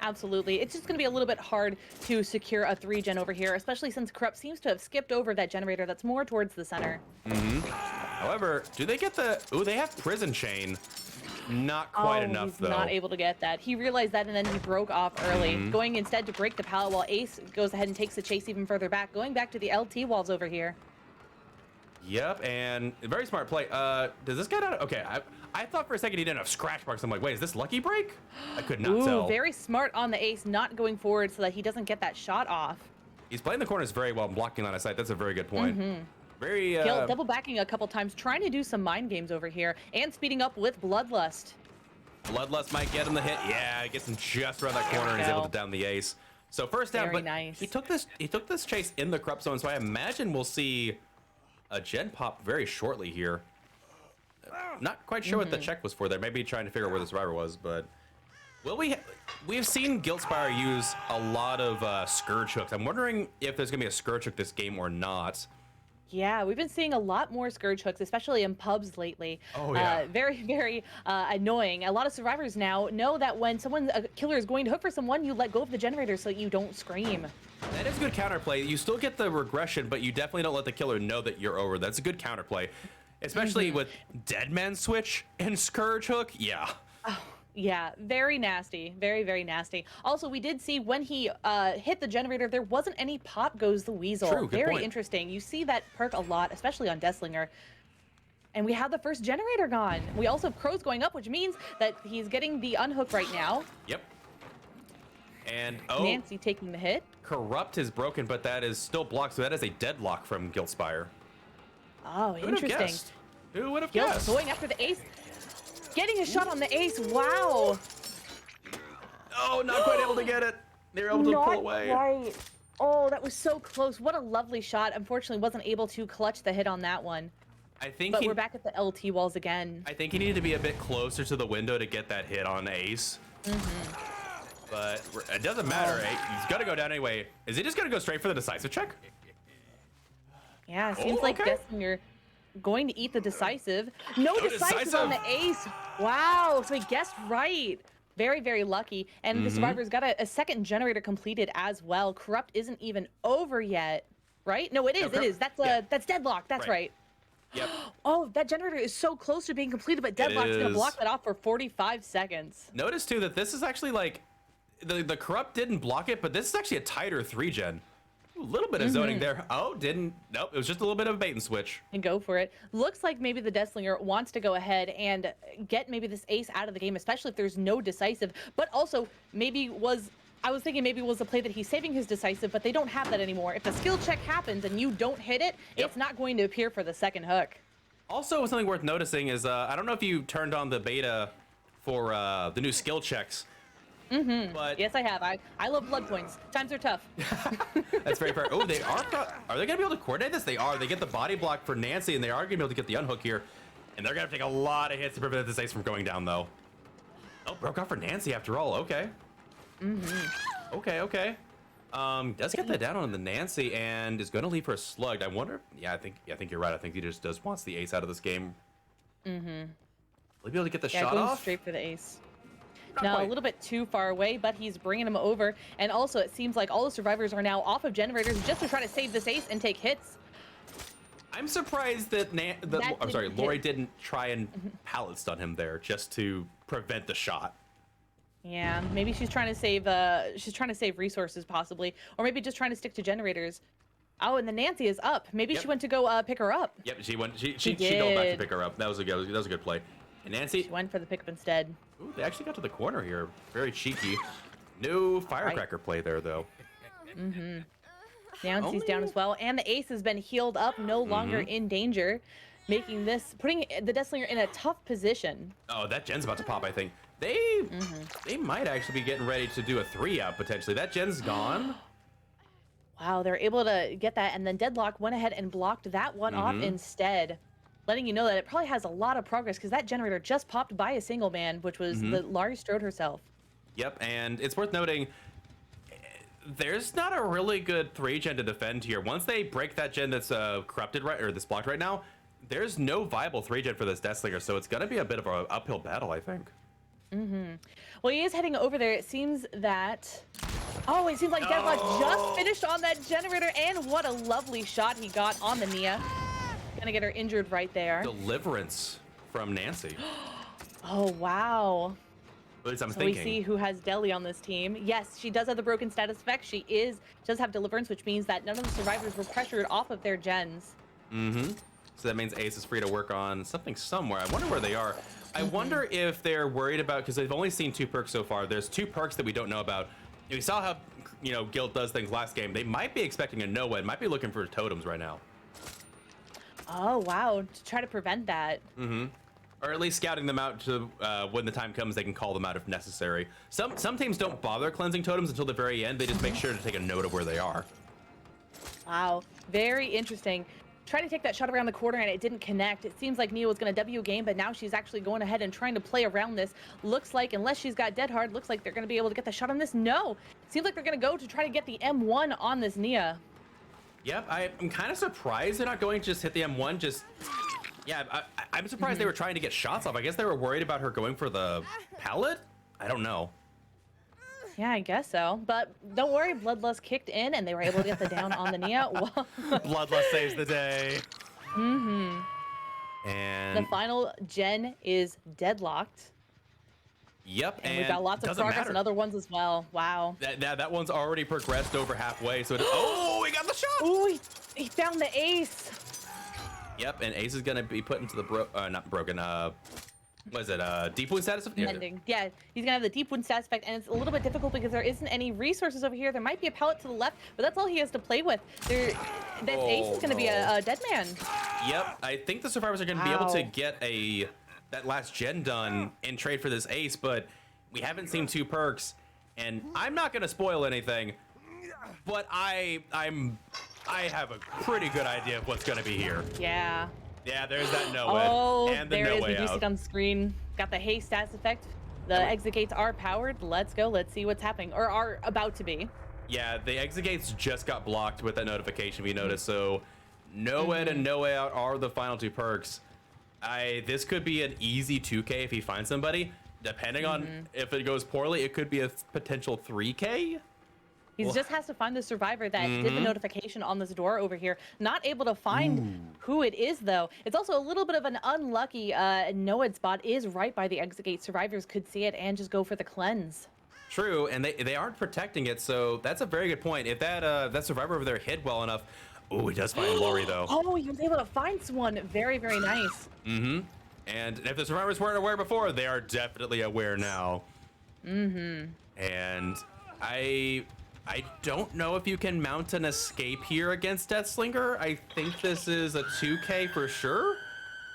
Absolutely. It's just going to be a little bit hard to secure a 3-gen over here, especially since Corrupt seems to have skipped over that generator that's more towards the center. However, do they get the... Ooh, they have Prison Chain. Not quite enough, though. He's not able to get that. He realized that, and then he broke off early, going instead to break the pallet while Ace goes ahead and takes the chase even further back, going back to the LT walls over here. Yep, and a very smart play. Does this guy not... Okay, I thought for a second he didn't have scratch marks. I'm like, wait, is this Lucky Break? I could not tell. Very smart on the Ace, not going forward so that he doesn't get that shot off. He's playing the corners very well and blocking line of sight. That's a very good point. Very Gil double backing a couple times, trying to do some mind games over here, and speeding up with Bloodlust. Bloodlust might get him the hit. Yeah, gets him just around that corner and he's able to down the Ace. So first down, but nice. he took this chase in the corrupt zone, so I imagine we'll see a gen pop very shortly here. Not quite sure what the check was for there. Maybe trying to figure out where the survivor was, but will we've seen Guildspire use a lot of Scourge hooks. I'm wondering if there's gonna be a Scourge hook this game or not. Yeah, we've been seeing a lot more Scourge hooks, especially in pubs lately. Oh, yeah. Very, very annoying. A lot of survivors now know that when a killer is going to hook for someone, you let go of the generator so that you don't scream. That is good counterplay. You still get the regression, but you definitely don't let the killer know that you're over. That's a good counterplay, especially with Dead Man Switch and Scourge hook. Yeah. Oh. Yeah, very nasty. Very, very nasty. Also, we did see when he hit the generator, there wasn't any pop goes the weasel. True, good very point. interesting. You see that perk a lot, especially on Deathslinger. And we have the first generator gone. We also have crows going up, which means that he's getting the unhook right now. Yep. And Nancy taking the hit. Corrupt is broken, but that is still blocked, so that is a deadlock from Guildspire. Oh, interesting. Who would have Guild guessed? going after the Ace. Getting a shot on the Ace. Wow. Oh, not quite able to get it. They were able to pull away. Right. Oh, that was so close. What a lovely shot. Unfortunately, wasn't able to clutch the hit on that one. But we're back at the LT walls again. I think he needed to be a bit closer to the window to get that hit on Ace. But it doesn't matter. He's got to go down anyway. Is he just going to go straight for the decisive check? Yeah, seems Oh, like okay. Destlinger going to eat the decisive. No No decisive on the ace. Wow, so he guessed right. Very, very lucky. And the survivor's got a second generator completed as well. Corrupt isn't even over yet, right? No, it is. It is. That's deadlock. That's right. Yep. Oh, that generator is so close to being completed, but deadlock's gonna block that off for 45 seconds. Notice too that this is actually like the corrupt didn't block it, but this is actually a tighter 3-gen. A little bit of zoning there. Oh, nope, it was just a little bit of a bait and switch. And go for it. Looks like maybe the Destlinger wants to go ahead and get maybe this ace out of the game, especially if there's no decisive, but also I was thinking maybe it was a play that he's saving his decisive, but they don't have that anymore. If the skill check happens and you don't hit it, it's not going to appear for the second hook. Also, something worth noticing is I don't know if you turned on the beta for the new skill checks. But Yes, I have. I love blood points. Times are tough. that's very fair. Oh, they are they gonna be able to coordinate this? They are. They get the body block for Nancy, and they are gonna be able to get the unhook here. And they're gonna take a lot of hits to prevent this ace from going down, though. Oh, broke off for Nancy after all. Okay. Okay. Does get that down on the Nancy and is gonna leave her slugged. I wonder. Yeah, I think you're right. I think he just wants the ace out of this game. Will he be able to get the shot going off? straight for the ace. Not No, quite. a little bit too far away, but he's bringing him over. And also, it seems like all the survivors are now off of generators just to try to save this ace and take hits. I'm surprised that Lori didn't try and pallet stun him there just to prevent the shot. Yeah, maybe she's trying to save resources possibly, or maybe just trying to stick to generators. Oh, and the Nancy is up. Maybe she went to go pick her up. Yep, she went. She doubled back to pick her up. That was a good play. And Nancy. She went for the pickup instead. Ooh, they actually got to the corner here. Very cheeky. No firecracker play there though. Nancy's down as well, and the ace has been healed up, no longer in danger, putting the Destlinger in a tough position. Oh, that gen's about to pop. I think they might actually be getting ready to do a 3-out potentially. That gen's gone. Wow, they're able to get that, and then Deadlock went ahead and blocked that one off instead, letting you know that it probably has a lot of progress because that generator just popped by a single man, which was the Laurie Strode herself. Yep, and it's worth noting there's not a really good 3-gen to defend here. Once they break that gen that's corrupted that's blocked right now, there's no viable 3-gen for this Deathslinger, so it's gonna be a bit of an uphill battle, I think. Well, he is heading over there. It seems that... Oh, it seems like Deadlock just finished on that generator, and what a lovely shot he got on the Nia. Gonna get her injured right there. Deliverance from Nancy. Oh, wow. At least I'm So thinking. we see who has Deli on this team. Yes, she does have the broken status effect. She does have Deliverance, which means that none of the survivors were pressured off of their gens. So that means Ace is free to work on something somewhere. I wonder where they are. I wonder if they're worried about, because they've only seen 2 perks so far. There's 2 perks that we don't know about. We saw how, Guild does things last game. They might be expecting a no-win. Might be looking for totems right now. Oh, wow. To try to prevent that. Or at least scouting them out to when the time comes, they can call them out if necessary. Some teams don't bother cleansing totems until the very end. They just make sure to take a note of where they are. Wow. Very interesting. Trying to take that shot around the corner and it didn't connect. It seems like Nia was going to W a game, but now she's actually going ahead and trying to play around this. Looks like, unless she's got Dead Hard, looks like they're going to be able to get the shot on this. No. Seems like they're going to go to try to get the M1 on this Nia. Yep, I'm kind of surprised they're not going to just hit the M1. Yeah, I'm surprised they were trying to get shots off. I guess they were worried about her going for the pallet? I don't know. Yeah, I guess so. But don't worry, Bloodlust kicked in and they were able to get the down on the Nia. Bloodlust saves the day. And the final gen is deadlocked. Yep, and we've got lots of progress and other ones as well. Wow. That one's already progressed over halfway. So oh, he got the shot. Oh, he found the ace. Yep, and Ace is gonna be put into the not broken. What is it? Deep wound status? Mending. Yeah, he's gonna have the deep wound status effect, and it's a little bit difficult because there isn't any resources over here. There might be a pallet to the left, but that's all he has to play with. This Ace is gonna be a dead man. Yep, I think the survivors are gonna be able to get that last gen done in trade for this Ace, but we haven't seen 2 perks, and I'm not gonna spoil anything, but I have a pretty good idea of what's gonna be here. Yeah. Yeah, there's that no way. Oh, and the there no is. way We do see out. it on the screen. Got the haste status effect. The exit gates are powered. Let's go. Let's see what's happening, or are about to be. Yeah, the exit gates just got blocked with that notification we noticed, so No Way and No Way Out are the final two perks. This could be an easy 2K if he finds somebody. Depending on if it goes poorly, it could be a potential 3K. He just has to find the survivor that did the notification on this door over here. Not able to find who it is, though. It's also a little bit of an unlucky Noed spot is right by the exit gate. Survivors could see it and just go for the cleanse. True, and they aren't protecting it, so that's a very good point. If that survivor over there hid well enough, oh, he does find Lori though. Oh, he was able to find someone. Very, very nice. And if the survivors weren't aware before, they are definitely aware now. And I don't know if you can mount an escape here against Deathslinger. I think this is a 2K for sure.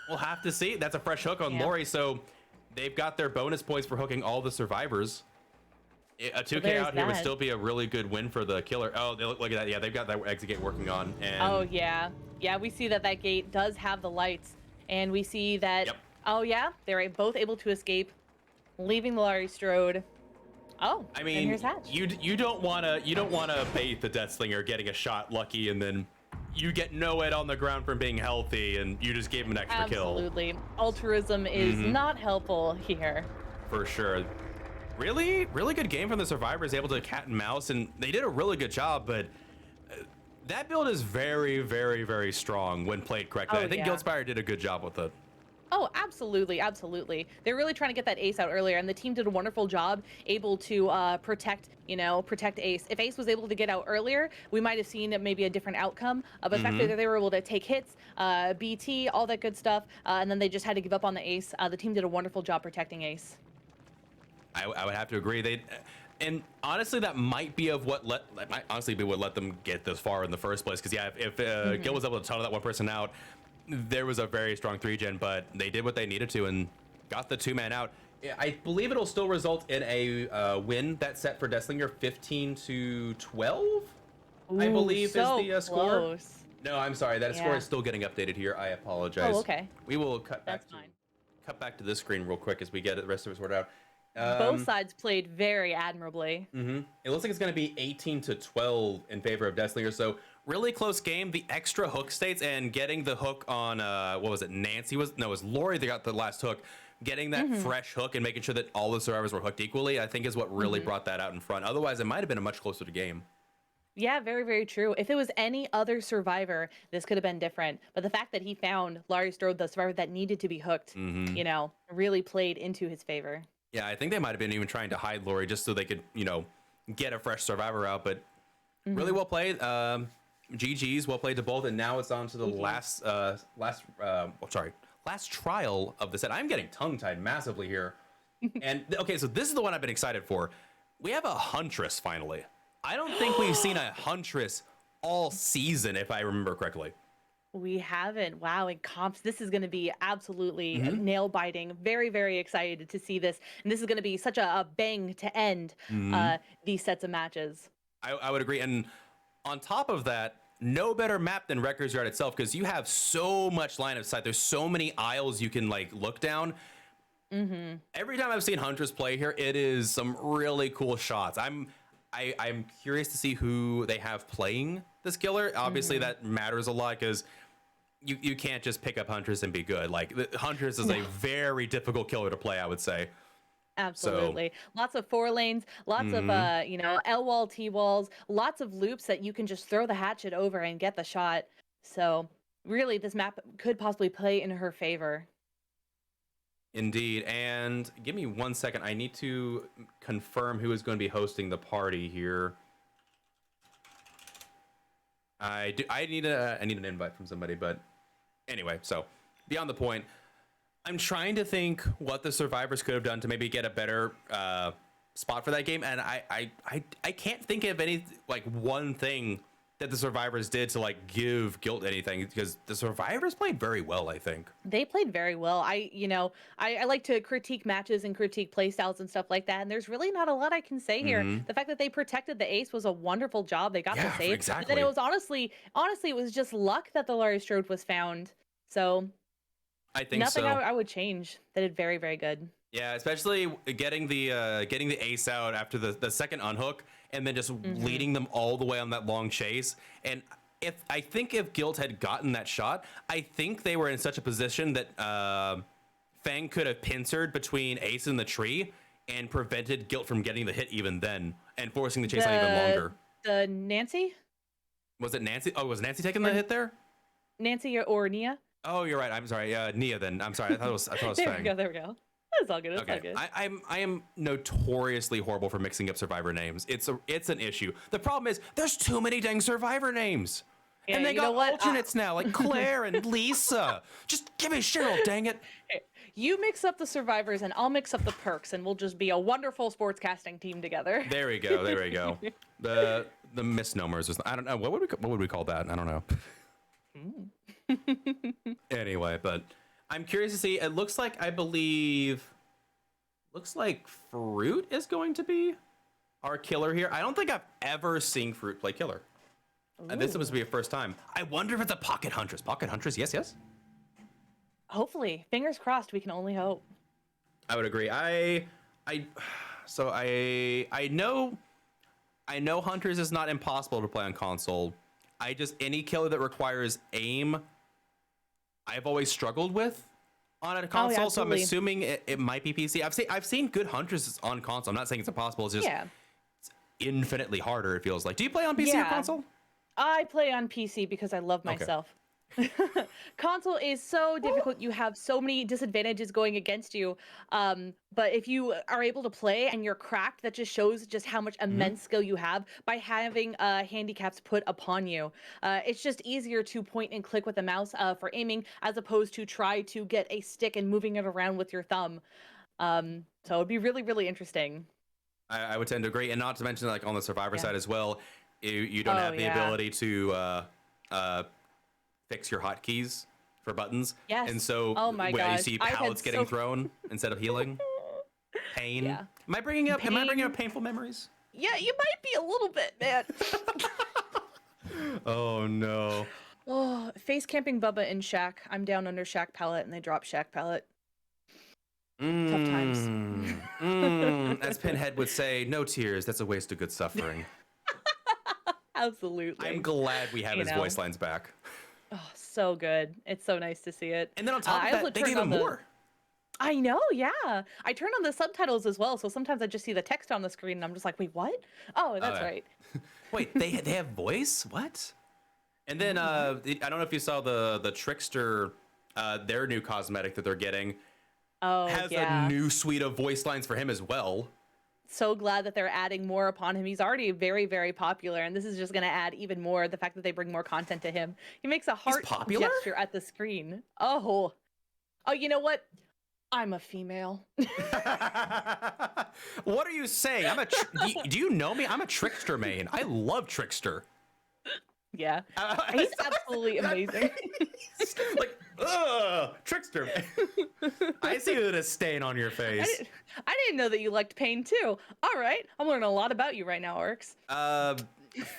We'll have to see. That's a fresh hook on Lori, so they've got their bonus points for hooking all the survivors. A 2K out here would still be a really good win for the killer. Oh, look at that. Yeah, they've got that exit gate working on. And oh, yeah. Yeah, we see that gate does have the lights. And we see that, oh, yeah, they're both able to escape, leaving the Laurie Strode. Oh, I mean, and here's Hatch. you don't wanna bait the Deathslinger getting a shot lucky and then you get Noed on the ground from being healthy and you just gave him an extra kill. Absolutely, altruism is not helpful here. For sure. Really good game from the survivors, able to cat and mouse, and they did a really good job. But that build is very, very, very strong when played correctly. I think Guildspire did a good job with it. Oh, absolutely, absolutely. They're really trying to get that ace out earlier, and the team did a wonderful job able to protect Ace. If Ace was able to get out earlier, we might have seen maybe a different outcome. But the fact that they were able to take hits, BT, all that good stuff, and then they just had to give up on the Ace. The team did a wonderful job protecting Ace. I would have to agree. And honestly, that might be what let them get this far in the first place. Because if Gil was able to tunnel that one person out, there was a very strong 3-gen, but they did what they needed to and got the 2-man out. I believe it'll still result in a win. That set for Deathslinger 15-12. I believe so is the score. Close. No, I'm sorry. That score is still getting updated here. I apologize. Oh, okay. We will cut back to this screen real quick as we get the rest of it sorted out. Both sides played very admirably. It looks like it's going to be 18-12 in favor of Deathslinger. So really close game. The extra hook states and getting the hook on what was it? Nancy was no, it was Lori. They got the last hook. Getting that fresh hook and making sure that all the survivors were hooked equally, I think, is what really brought that out in front. Otherwise, it might have been a much closer game. Yeah, very, very true. If it was any other survivor, this could have been different. But the fact that he found Laurie Strode, the survivor that needed to be hooked, really played into his favor. Yeah, I think they might have been even trying to hide Lori just so they could, get a fresh survivor out. But really well played. GG's, well played to both. And now it's on to the last trial of the set. I'm getting tongue-tied massively here. And okay, so this is the one I've been excited for. We have a Huntress finally. I don't think we've seen a Huntress all season, if I remember correctly. We haven't. Wow, in comps, this is going to be absolutely nail-biting. Very, very excited to see this. And this is going to be such a bang to end these sets of matches. I would agree. And on top of that, no better map than Wrecker's Yard itself, because you have so much line of sight. There's so many aisles you can look down. Every time I've seen Huntress play here, it is some really cool shots. I'm curious to see who they have playing this killer. Obviously, that matters a lot because you can't just pick up Huntress and be good. Huntress is a very difficult killer to play, I would say. Absolutely. So, lots of 4 lanes, lots of L wall, T walls, lots of loops that you can just throw the hatchet over and get the shot. So really, this map could possibly play in her favor. Indeed. And give me 1 second. I need to confirm who is going to be hosting the party here. I need an invite from somebody, but anyway, so beyond the point, I'm trying to think what the survivors could have done to maybe get a better spot for that game, and I can't think of any one thing that the survivors did to give Guilt anything, because the survivors played very well. I think they played very well. I like to critique matches and critique playstyles and stuff like that, and there's really not a lot I can say here. The fact that they protected the ace was a wonderful job. They got the save. Exactly. But then it was honestly it was just luck that the Laurie Strode was found. So I think nothing I would change. They did very, very good. Yeah, especially getting the ace out after the second unhook, and then just leading them all the way on that long chase. And if Guild had gotten that shot, I think they were in such a position that Fang could have pincered between Ace and the tree and prevented Guilt from getting the hit even then and forcing the chase on even longer. The Nancy? Was it Nancy? Oh, was Nancy taking the hit there? Nancy or Nia? Oh, you're right. I'm sorry. Nia then. I'm sorry. I thought it was Fang. There we go. That's all good. It's all good. I am notoriously horrible for mixing up survivor names. It's an issue. The problem is there's too many dang survivor names. Yeah, and they got alternates now, like Claire and Lisa. Just give me Cheryl, dang it. You mix up the survivors and I'll mix up the perks and we'll just be a wonderful sportscasting team together. There we go. There we go. The misnomers. I don't know. What would we call that? I don't know. Anyway, but I'm curious to see. It looks like Fruit is going to be our killer here. I don't think I've ever seen Fruit play killer. And this must be a first time. I wonder if it's a Pocket Huntress. Pocket Huntress, yes. Hopefully, fingers crossed. We can only hope. I would agree. I know Hunters is not impossible to play on console. Any killer that requires aim, I've always struggled with on a console. So I'm assuming it might be PC. I've seen good Hunters on console. I'm not saying it's impossible. It's just it's infinitely harder. It feels like. Do you play on PC or console? I play on PC because I love myself. Console is so difficult. You have so many disadvantages going against you. But if you are able to play and you're cracked, that just shows just how much immense skill you have by having handicaps put upon you. It's just easier to point and click with a mouse for aiming as opposed to try to get a stick and moving it around with your thumb. So it'd be really, really interesting. I would tend to agree. And not to mention, like on the Survivor side as well, you don't have the ability to fix your hotkeys for buttons. Yes. And so when you see pallets getting thrown instead of healing, pain. Yeah. Am I bringing up painful memories? Yeah, you might be a little bit, man. Oh no. Oh, face camping Bubba in Shack. I'm down under Shack pallet and they drop Shack pallet. Tough times. As Pinhead would say, no tears. That's a waste of good suffering. Absolutely. I'm glad we have his voice lines back. Oh, so good. It's so nice to see it. And then on top of that, they gave him more. I know, yeah. I turn on the subtitles as well, so sometimes I just see the text on the screen and I'm just like, wait, what? Oh, that's right. Wait, they have voice? What? And then I don't know if you saw the Trickster, their new cosmetic that they're getting. Oh, has a new suite of voice lines for him as well. So glad that they're adding more upon him. He's already very, very popular, and this is just going to add even more. The fact that they bring more content to him. He makes a heart gesture at the screen. Oh, you know what? I'm a female. What are you saying? Do you know me? I'm a Trickster main. I love Trickster. Yeah, he's absolutely amazing. Like, Trickster. I see that as stain on your face. I didn't know that you liked pain too. All right, I'm learning a lot about you right now, Orcs.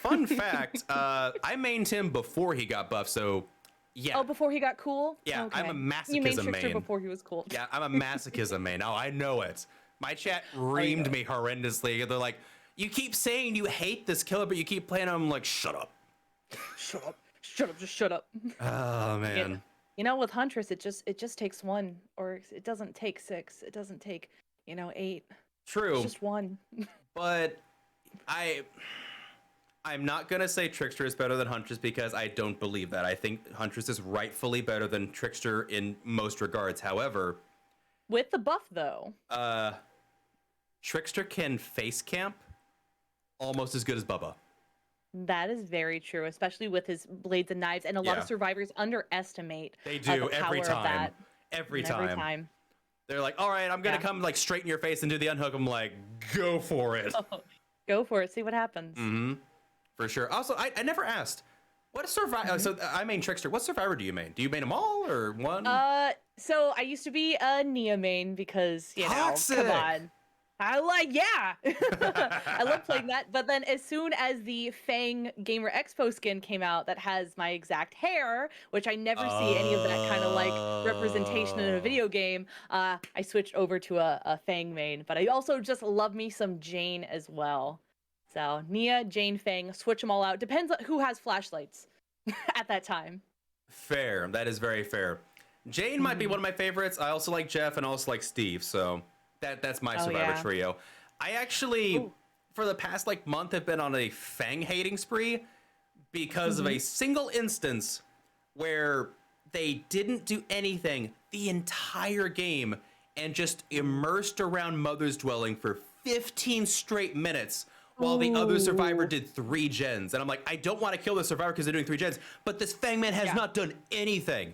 Fun fact, I mained him before he got buffed, so yeah. Oh, before he got cool? Yeah, okay. I'm a masochism you mained main. Before he was cool. Yeah, I'm a masochism main. Oh, I know it. My chat reamed me horrendously. They're like, you keep saying you hate this killer, but you keep playing him. I'm like, shut up. Shut up. Shut up. Just shut up. Oh, man. You know, with Huntress, it just takes one, or it doesn't take 6. It doesn't take, 8. True. It's just one. But I'm not going to say Trickster is better than Huntress because I don't believe that. I think Huntress is rightfully better than Trickster in most regards. However, with the buff, though, Trickster can face camp almost as good as Bubba. That is very true, especially with his blades and knives, and a lot of survivors underestimate they do the every power of time. that. Every time. They're like, all right, I'm going to come like straight in your face and do the unhook. I'm like, go for it. Go for it. See what happens. Mm-hmm. For sure. Also, I never asked, what survivor? So I main Trickster. What survivor do you main? Do you main them all or one? So I used to be a Nia main because, Toxic. Come on. I love playing that. But then as soon as the Fang Gamer Expo skin came out that has my exact hair, which I never see any of that kind of like representation in a video game, I switched over to a Fang main. But I also just love me some Jane as well. So Nia, Jane, Fang, switch them all out. Depends on who has flashlights. at that time. Fair. That is very fair. Jane might be one of my favorites. I also like Jeff and also like Steve. So that's my Survivor trio. I actually, for the past like month, have been on a Fang hating spree because of a single instance where they didn't do anything the entire game and just immersed around Mother's Dwelling for 15 straight minutes while the other survivor did 3 gens. And I'm like, I don't want to kill the survivor because they're doing 3 gens, but this Fangman has not done anything.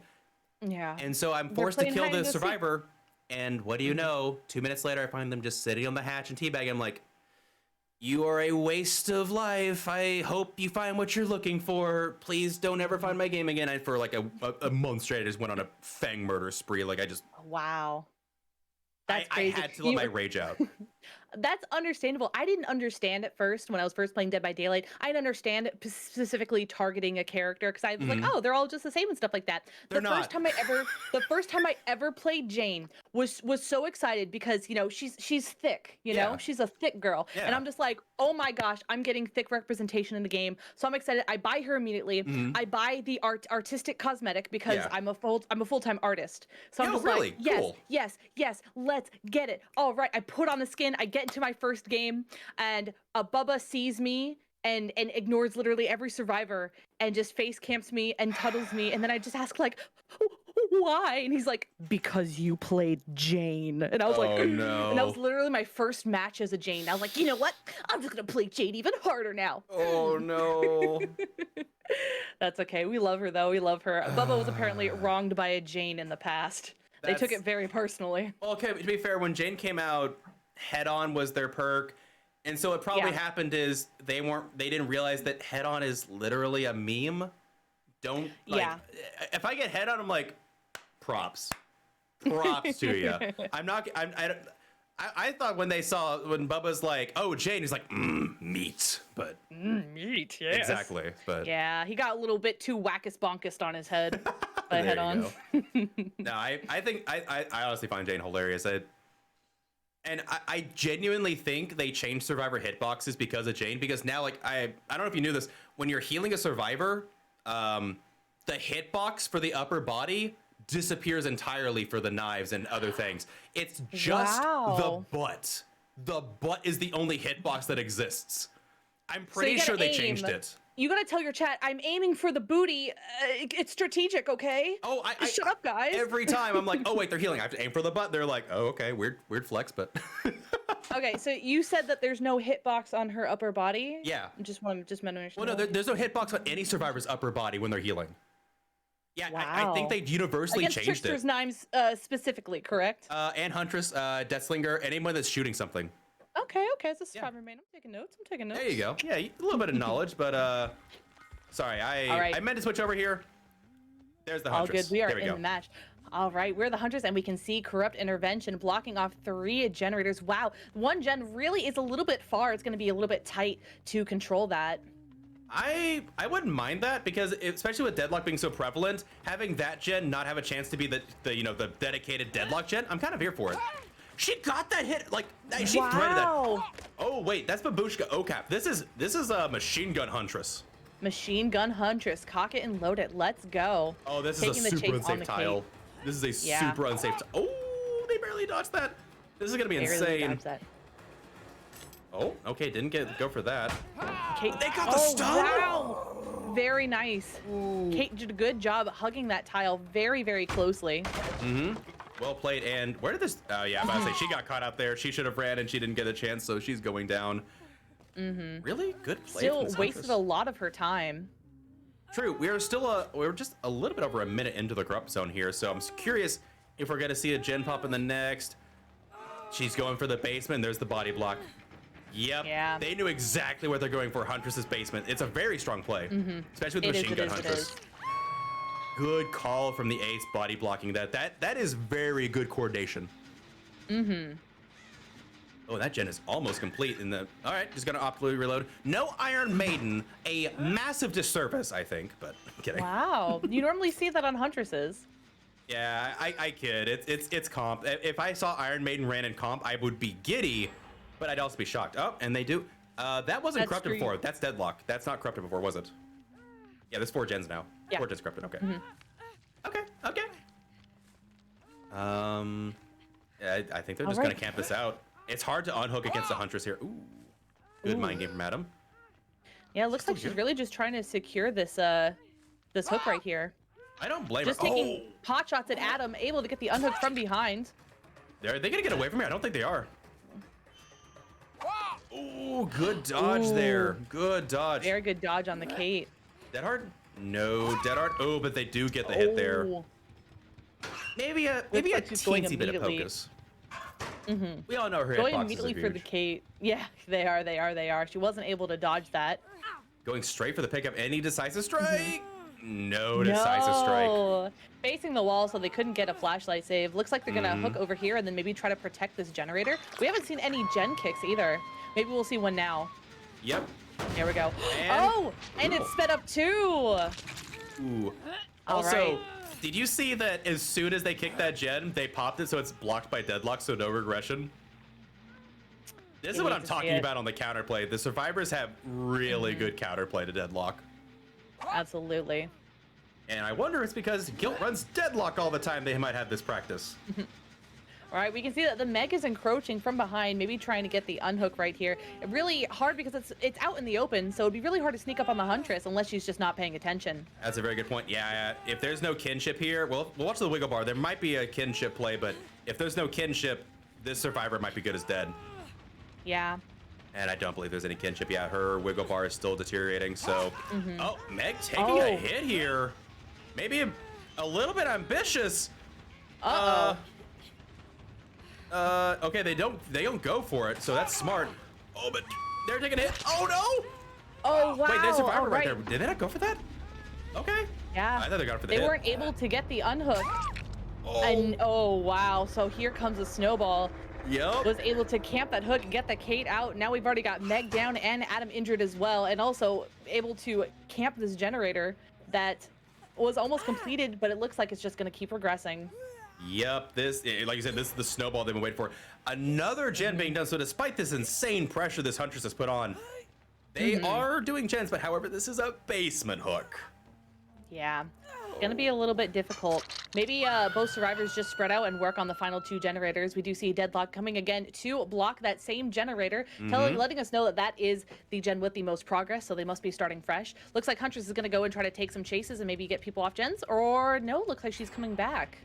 Yeah. And so I'm forced to kill the survivor. And what do you know? 2 minutes later, I find them just sitting on the hatch and teabagging. I'm like, you are a waste of life. I hope you find what you're looking for. Please don't ever find my game again. And for like a month straight, I just went on a Fang murder spree. Like I just... Wow. That's crazy. I had to let my rage out. That's understandable. I didn't understand at first when I was first playing Dead by Daylight. I didn't understand specifically targeting a character because I was like, oh, they're all just the same and stuff like that. The first time I ever played Jane was so excited because, you know, she's thick, you know, she's a thick girl. Yeah. And I'm just like, oh my gosh, I'm getting thick representation in the game. So I'm excited. I buy her immediately. I buy the artistic cosmetic because I'm a full-time artist. So I'm just like, yes, let's get it. All right. I put on the skin. I get into my first game and Bubba sees me and ignores literally every survivor and just face camps me and tuddles me. And then I just ask like, why? And he's like, because you played Jane. And I was like, no. And that was literally my first match as a Jane. I was like, you know what? I'm just going to play Jane even harder now. Oh, no. That's okay. We love her, though. We love her. Bubba was apparently wronged by a Jane in the past. They took it very personally. Well, okay, to be fair, when Jane came out, Head On was their perk. And so what probably happened is they didn't realize that Head On is literally a meme. If I get Head On, I'm like, props to you. I thought when Bubba's like, oh, Jane, he's like, meat, but meat, yes. Exactly, but yeah, he got a little bit too wackus bonkest on his head by Head On. No, I think I honestly find Jane hilarious. I genuinely think they changed survivor hitboxes because of Jane, because now, like, I don't know if you knew this, when you're healing a survivor, the hitbox for the upper body disappears entirely for the knives and other things. It's just the butt. The butt is the only hitbox that exists. I'm pretty sure they changed it. You gotta tell your chat, I'm aiming for the booty. It's strategic, okay? Oh, shut up, guys. Every time I'm like, oh wait, they're healing. I have to aim for the butt. They're like, oh, okay, weird flex, but. Okay, so you said that there's no hitbox on her upper body. Yeah. Just meant to understand. Well, no, there's no hitbox on any survivor's upper body when they're healing. Yeah, I think they universally changed Trickster's it. Knives specifically, correct? And Huntress, Deathslinger, anyone that's shooting something. Okay, as a survivor main, I'm taking notes. There you go. Yeah, a little bit of knowledge, but sorry, I meant to switch over here. There's the Huntress. All good. We are in the match. All right, we're the Hunters, and we can see Corrupt Intervention blocking off 3 generators. Wow, 1 gen really is a little bit far. It's going to be a little bit tight to control that. I wouldn't mind that, because especially with Deadlock being so prevalent, having that gen not have a chance to be the dedicated Deadlock gen, I'm kind of here for it. She got that hit, like, she threaded that. Oh wait, that's Babushka OCAP. This is a Machine Gun Huntress. Machine Gun Huntress, cock it and load it. Let's go. Oh, this is a super unsafe tile. This is a super unsafe. Oh, they barely dodged that. This is gonna be insane. Oh, okay, didn't go for that. Kate, they got the stun. Wow. Very nice. Ooh. Kate did a good job hugging that tile very, very closely. Well played. And where did this? Oh yeah, I'm about to say she got caught out there. She should have ran and she didn't get a chance, so she's going down. Really good play. Still wasted a lot of her time. True. We're just a little bit over a minute into the corrupt zone here, so I'm curious if we're gonna see a gen pop in the next. She's going for the basement. There's the body block. Yep. Yeah. They knew exactly what they're going for. Huntress's basement. It's a very strong play, especially with Machine Gun Huntress. Good call from the ace, body blocking that is very good coordination. Oh, that gen is almost complete in the. All right, just gonna optimally reload. No Iron Maiden, a massive disservice, I think, but I'm kidding. Wow, you normally see that on Huntresses. Yeah, I kid. It's comp. If I saw Iron Maiden ran in comp, I would be giddy, but I'd also be shocked. Oh, and they do. That wasn't corrupted before. That's Deadlock. That's not corrupted before, was it? Yeah, there's 4 gens now. Yeah. 4 gens corrupted. Okay. Okay. Yeah, I think they're just gonna camp this out. It's hard to unhook against the Huntress here. Ooh, good mind game from Adam. Yeah, it looks like she's really just trying to secure this this hook right here. I don't blame just her. Taking pot shots at Adam, able to get the unhook from behind. Are they gonna get away from me? I don't think they are. Ooh, good dodge there. Good dodge. Very good dodge on the Kate. Dead hard? No, dead hard. Oh, but they do get the hit there. Maybe a teensy bit of focus. We all know her going hitboxes immediately are for the huge. Kate. Yeah, they are. She wasn't able to dodge that. Going straight for the pickup. Any decisive strike? No decisive strike. Facing the wall, so they couldn't get a flashlight save. Looks like they're gonna hook over here and then maybe try to protect this generator. We haven't seen any gen kicks either. Maybe we'll see one now. Yep. Here we go. And it's sped up too. Ooh. All Also, right. did you see that as soon as they kicked that gen, they popped it so it's blocked by deadlock, so no regression? This is what I'm talking about on the counterplay. The survivors have really good counterplay to deadlock. Absolutely. And I wonder if it's because Guilt runs deadlock all the time they might have this practice. All right, we can see that the Meg is encroaching from behind, maybe trying to get the unhook right here. Really hard because it's out in the open, so it'd be really hard to sneak up on the Huntress unless she's just not paying attention. That's a very good point. Yeah, if there's no kinship here, well, we'll watch the wiggle bar. There might be a kinship play, but if there's no kinship, this survivor might be good as dead. Yeah. And I don't believe there's any kinship. Yeah, her wiggle bar is still deteriorating, so... Oh, Meg taking a hit here. Maybe a little bit ambitious. Okay, they don't go for it, so that's smart. Oh, but they're taking a hit. Oh, no! Oh, wow. Wait, there's a survivor right there. Did they not go for that? Okay. Yeah. I thought they got for the hit. They weren't able to get the unhook. Oh. And, oh, wow. So here comes a snowball. Yep. Was able to camp that hook and get the Kate out. Now we've already got Meg down and Adam injured as well, and also able to camp this generator that was almost completed, but it looks like it's just going to keep regressing. Yep, like you said, this is the snowball they've been waiting for. Another gen being done, so despite this insane pressure this Huntress has put on, they are doing gens, but however, this is a basement hook. Yeah, it's gonna be a little bit difficult. Maybe both survivors just spread out and work on the final 2 generators. We do see Deadlock coming again to block that same generator, letting us know that that is the gen with the most progress, so they must be starting fresh. Looks like Huntress is gonna go and try to take some chases and maybe get people off gens, or no, looks like she's coming back.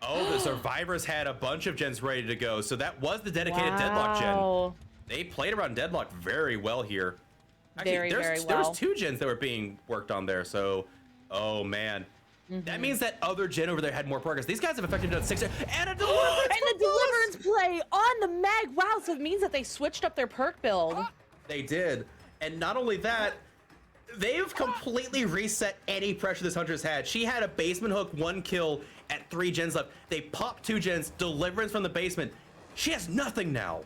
Oh, the survivors had a bunch of gens ready to go, so that was the dedicated Deadlock gen. They played around Deadlock very well here. Actually, there was 2 gens that were being worked on there, so, oh man. That means that other gen over there had more progress. These guys have effectively done 6 and a deliverance. And the deliverance play on the Meg. Wow, so it means that they switched up their perk build. They did. And not only that, they've completely reset any pressure this Huntress had. She had a basement hook, 1 kill at 3 gens left. They popped 2 gens, deliverance from the basement. She has nothing now.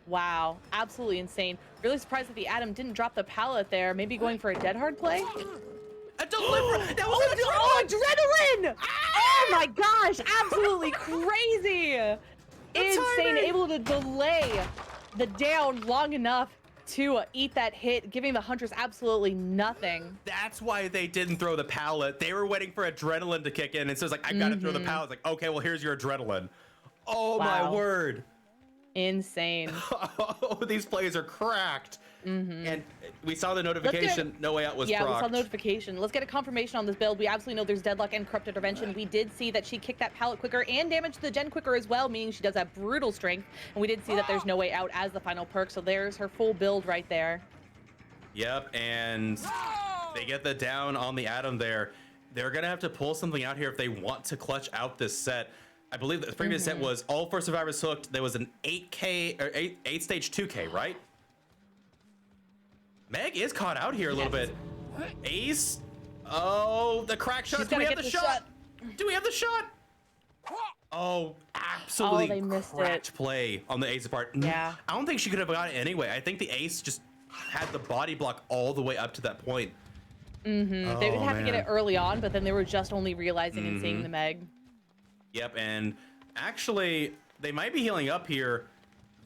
Wow, absolutely insane. Really surprised that the Adam didn't drop the pallet there. Maybe going for a dead hard play? A deliverance! That was adrenaline! Oh my gosh, absolutely crazy! Insane, able to delay the down long enough to eat that hit, giving the Huntress absolutely nothing. That's why they didn't throw the pallet. They were waiting for adrenaline to kick in, and so it's like, I gotta throw the pallet. It's like, okay, well, here's your adrenaline. Oh my word. Insane. Oh, these plays are cracked. And we saw the notification, No Way Out was procced. We saw the notification. Let's get a confirmation on this build. We absolutely know there's Deadlock and Corrupted Intervention. We did see that she kicked that pallet quicker and damaged the gen quicker as well, meaning she does have brutal strength. And we did see that there's No Way Out as the final perk, so there's her full build right there. Yep, and they get the down on the Atom there. They're gonna have to pull something out here if they want to clutch out this set. I believe the previous set was all 4 survivors hooked. There was an 8K or 8 stage 2K, right? Meg is caught out here a little bit. Ace. Oh, the crack shot. Do we have the shot? Do we have the shot? Oh, absolutely cracked play on the Ace's part. Yeah. I don't think she could have got it anyway. I think the Ace just had the body block all the way up to that point. They would have to get it early on, but then they were just only realizing and seeing the Meg. Yep, and actually, they might be healing up here.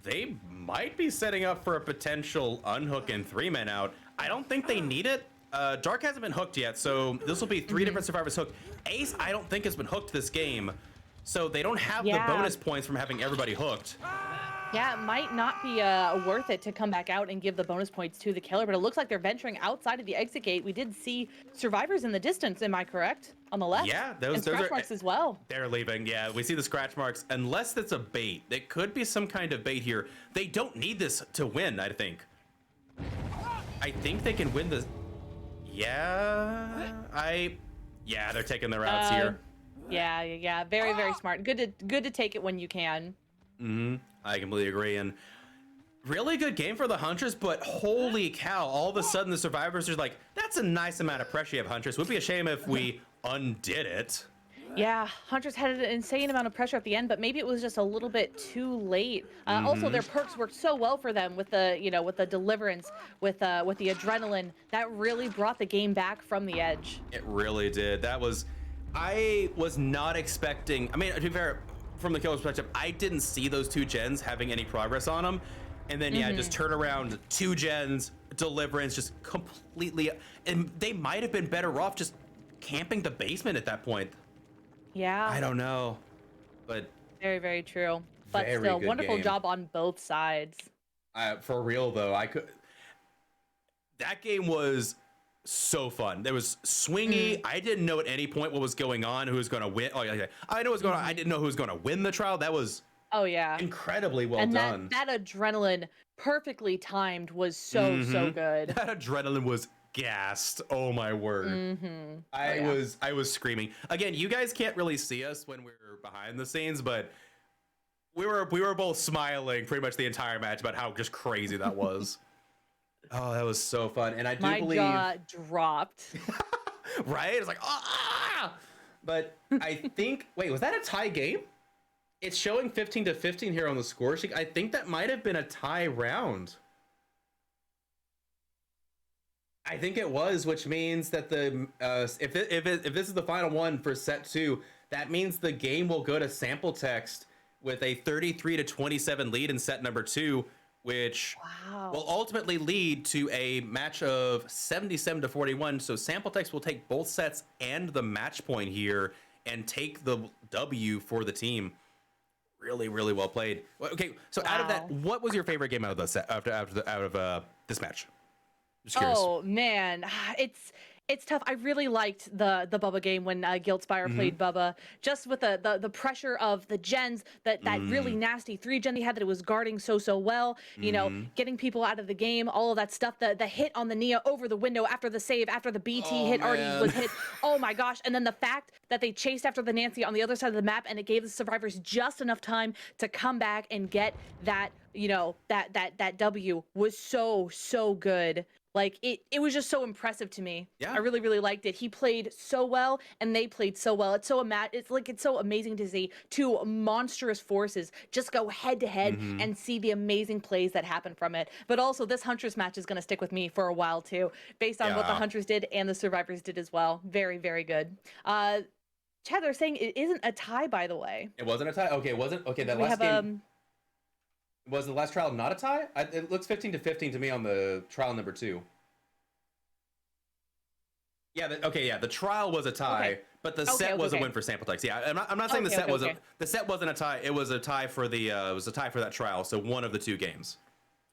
They might be setting up for a potential unhook and 3-man out. I don't think they need it. Dark hasn't been hooked yet, so this will be 3 different survivors hooked. Ace, I don't think has been hooked this game, so they don't have the bonus points from having everybody hooked. Yeah, it might not be worth it to come back out and give the bonus points to the killer, but it looks like they're venturing outside of the exit gate. We did see survivors in the distance, am I correct? On the left? Yeah, and scratch marks as well. They're leaving, yeah. We see the scratch marks. Unless that's a bait. It could be some kind of bait here. They don't need this to win, I think. I think they can win this. Yeah, yeah, they're taking the routes here. Yeah, very smart. Good to take it when you can. I completely agree. And really good game for the Huntress, but holy cow, all of a sudden the survivors are like, that's a nice amount of pressure you have, Huntress. Would be a shame if we undid it. Yeah, Huntress had an insane amount of pressure at the end, but maybe it was just a little bit too late. Also, their perks worked so well for them with the, with the deliverance, with the adrenaline. That really brought the game back from the edge. It really did. I was not expecting. I mean, to be fair, from the killer's perspective, I didn't see those 2 gens having any progress on them, and then just turn around 2 gens, deliverance, just completely. And they might have been better off just camping the basement at that point. Yeah. I don't know, but very true. But still, wonderful job on both sides. For real though, that game was so fun. It was swingy. I didn't know at any point what was going on, who was going to win. Oh yeah, I know what's going on. I didn't know who was going to win the trial. That was incredibly well done. That adrenaline, perfectly timed, was so good. That adrenaline was gassed. Oh my word. I was screaming. Again, you guys can't really see us when we're behind the scenes, but we were both smiling pretty much the entire match about how just crazy that was. Oh, that was so fun. And I do believe my jaw dropped. Right? It's like, but I think, wait, was that a tie game? It's showing 15-15 here on the score sheet. I think that might have been a tie round. I think it was, which means that the if this is the final one for set 2, that means the game will go to sample text with a 33-27 lead in set number 2, which will ultimately lead to a match of 77-41. So sample text will take both sets and the match point here and take the W for the team. Really well played. Okay, so out of that, what was your favorite game out of the set out of this match? Just curious. Oh man, it's tough. I really liked the Bubba game when Guildspire played Bubba, just with the pressure of the gens, that really nasty 3-gen he had that it was guarding so well, you know, getting people out of the game, all of that stuff, the hit on the Nia over the window after the save, after the BT hit already was hit. Oh my gosh. And then the fact that they chased after the Nancy on the other side of the map, and it gave the survivors just enough time to come back and get that, that W was so good. Like, it was just so impressive to me. Yeah. I really liked it. He played so well, and they played so well. It's so amazing to see 2 monstrous forces just go head to head and see the amazing plays that happen from it. But also, this Huntress match is going to stick with me for a while too, based on what the Huntress did and the survivors did as well. Very good. Chad, they're saying it isn't a tie, by the way. It wasn't a tie. Okay, it wasn't. Okay, that last game. Was the last trial not a tie? It looks 15-15 to me on the trial number 2. Yeah. The trial was a tie, but the set was a win for sample text. Yeah, I'm not saying the set wasn't a tie. It was a tie for that trial. So one of the 2 games.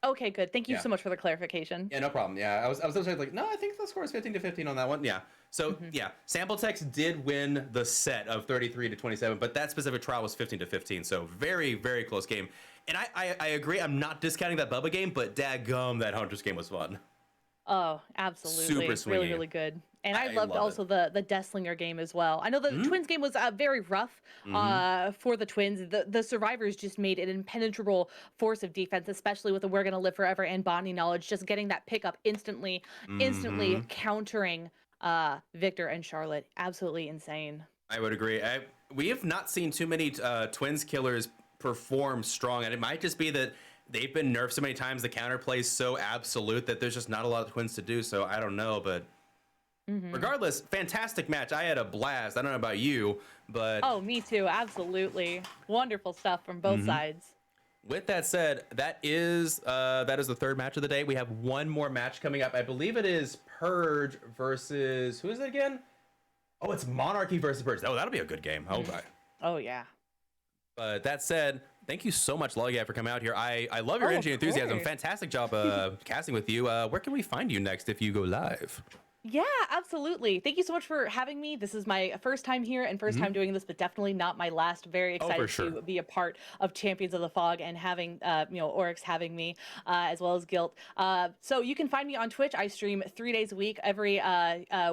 Okay, good. Thank you so much for the clarification. Yeah, no problem. Yeah, I was like, no, I think the score is 15-15 on that one. Yeah. So sample text did win the set of 33-27, but that specific trial was 15-15. So very close game. And I agree. I'm not discounting that Bubba game, but daggum, that Huntress game was fun. Oh, absolutely. Super swingy. Really good. And I loved also the Desslinger game as well. I know the Twins game was very rough for the Twins. The survivors just made an impenetrable force of defense, especially with the We're Gonna Live Forever and Bonding Knowledge, just getting that pickup instantly countering Victor and Charlotte. Absolutely insane. I would agree. We have not seen too many Twins killers perform strong, and it might just be that they've been nerfed so many times, the counterplay is so absolute that there's just not a lot of Twins to do. So I don't know, but regardless, fantastic match. I had a blast. I don't know about you, but me too. Absolutely wonderful stuff from both sides. with that said, that is the third match of the day. We have one more match coming up. I believe it is Purge versus who is it again? Oh, it's Monarchy versus Purge. Oh, that'll be a good game. Oh, bye. Oh yeah. But that said, thank you so much, Lallygag, for coming out here. I love your energy and enthusiasm. Fantastic job casting with you. Where can we find you next if you go live? Yeah, absolutely. Thank you so much for having me. This is my first time here and first time doing this, but definitely not my last. Very excited to be a part of Champions of the Fog and having, Oryx having me, as well as Guilt. So you can find me on Twitch. I stream 3 days a week, every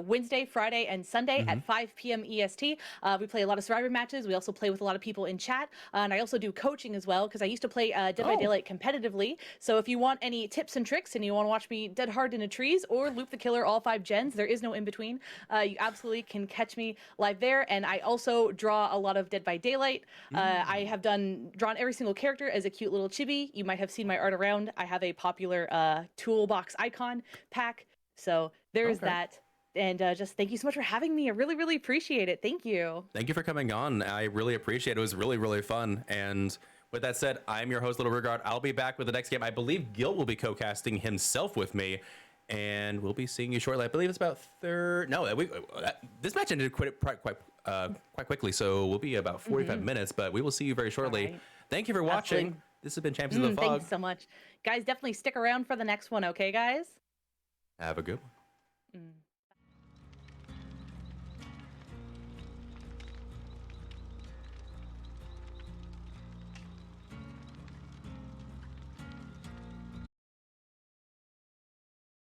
Wednesday, Friday, and Sunday at 5 p.m. EST. We play a lot of Survivor matches. We also play with a lot of people in chat. And I also do coaching as well, because I used to play Dead by Daylight competitively. So if you want any tips and tricks and you want to watch me dead hard in the trees or loop the killer all 5 gens, there is no in between. You absolutely can catch me live there. And I also draw a lot of Dead by Daylight. I have drawn every single character as a cute little chibi. You might have seen my art around. I have a popular toolbox icon pack. So there's that. And just thank you so much for having me. I really, really appreciate it. Thank you. Thank you for coming on. I really appreciate it. It was really, really fun. And with that said, I'm your host, littlerugaard. I'll be back with the next game. I believe Gil will be co-casting himself with me. And we'll be seeing you shortly. I believe it's about this match ended quite quickly, so we'll be about 45 minutes, but we will see you very shortly. Right. Thank you for watching. Absolutely. This has been Champions of the Fog. Thanks so much. Guys, definitely stick around for the next one, okay, guys? Have a good one.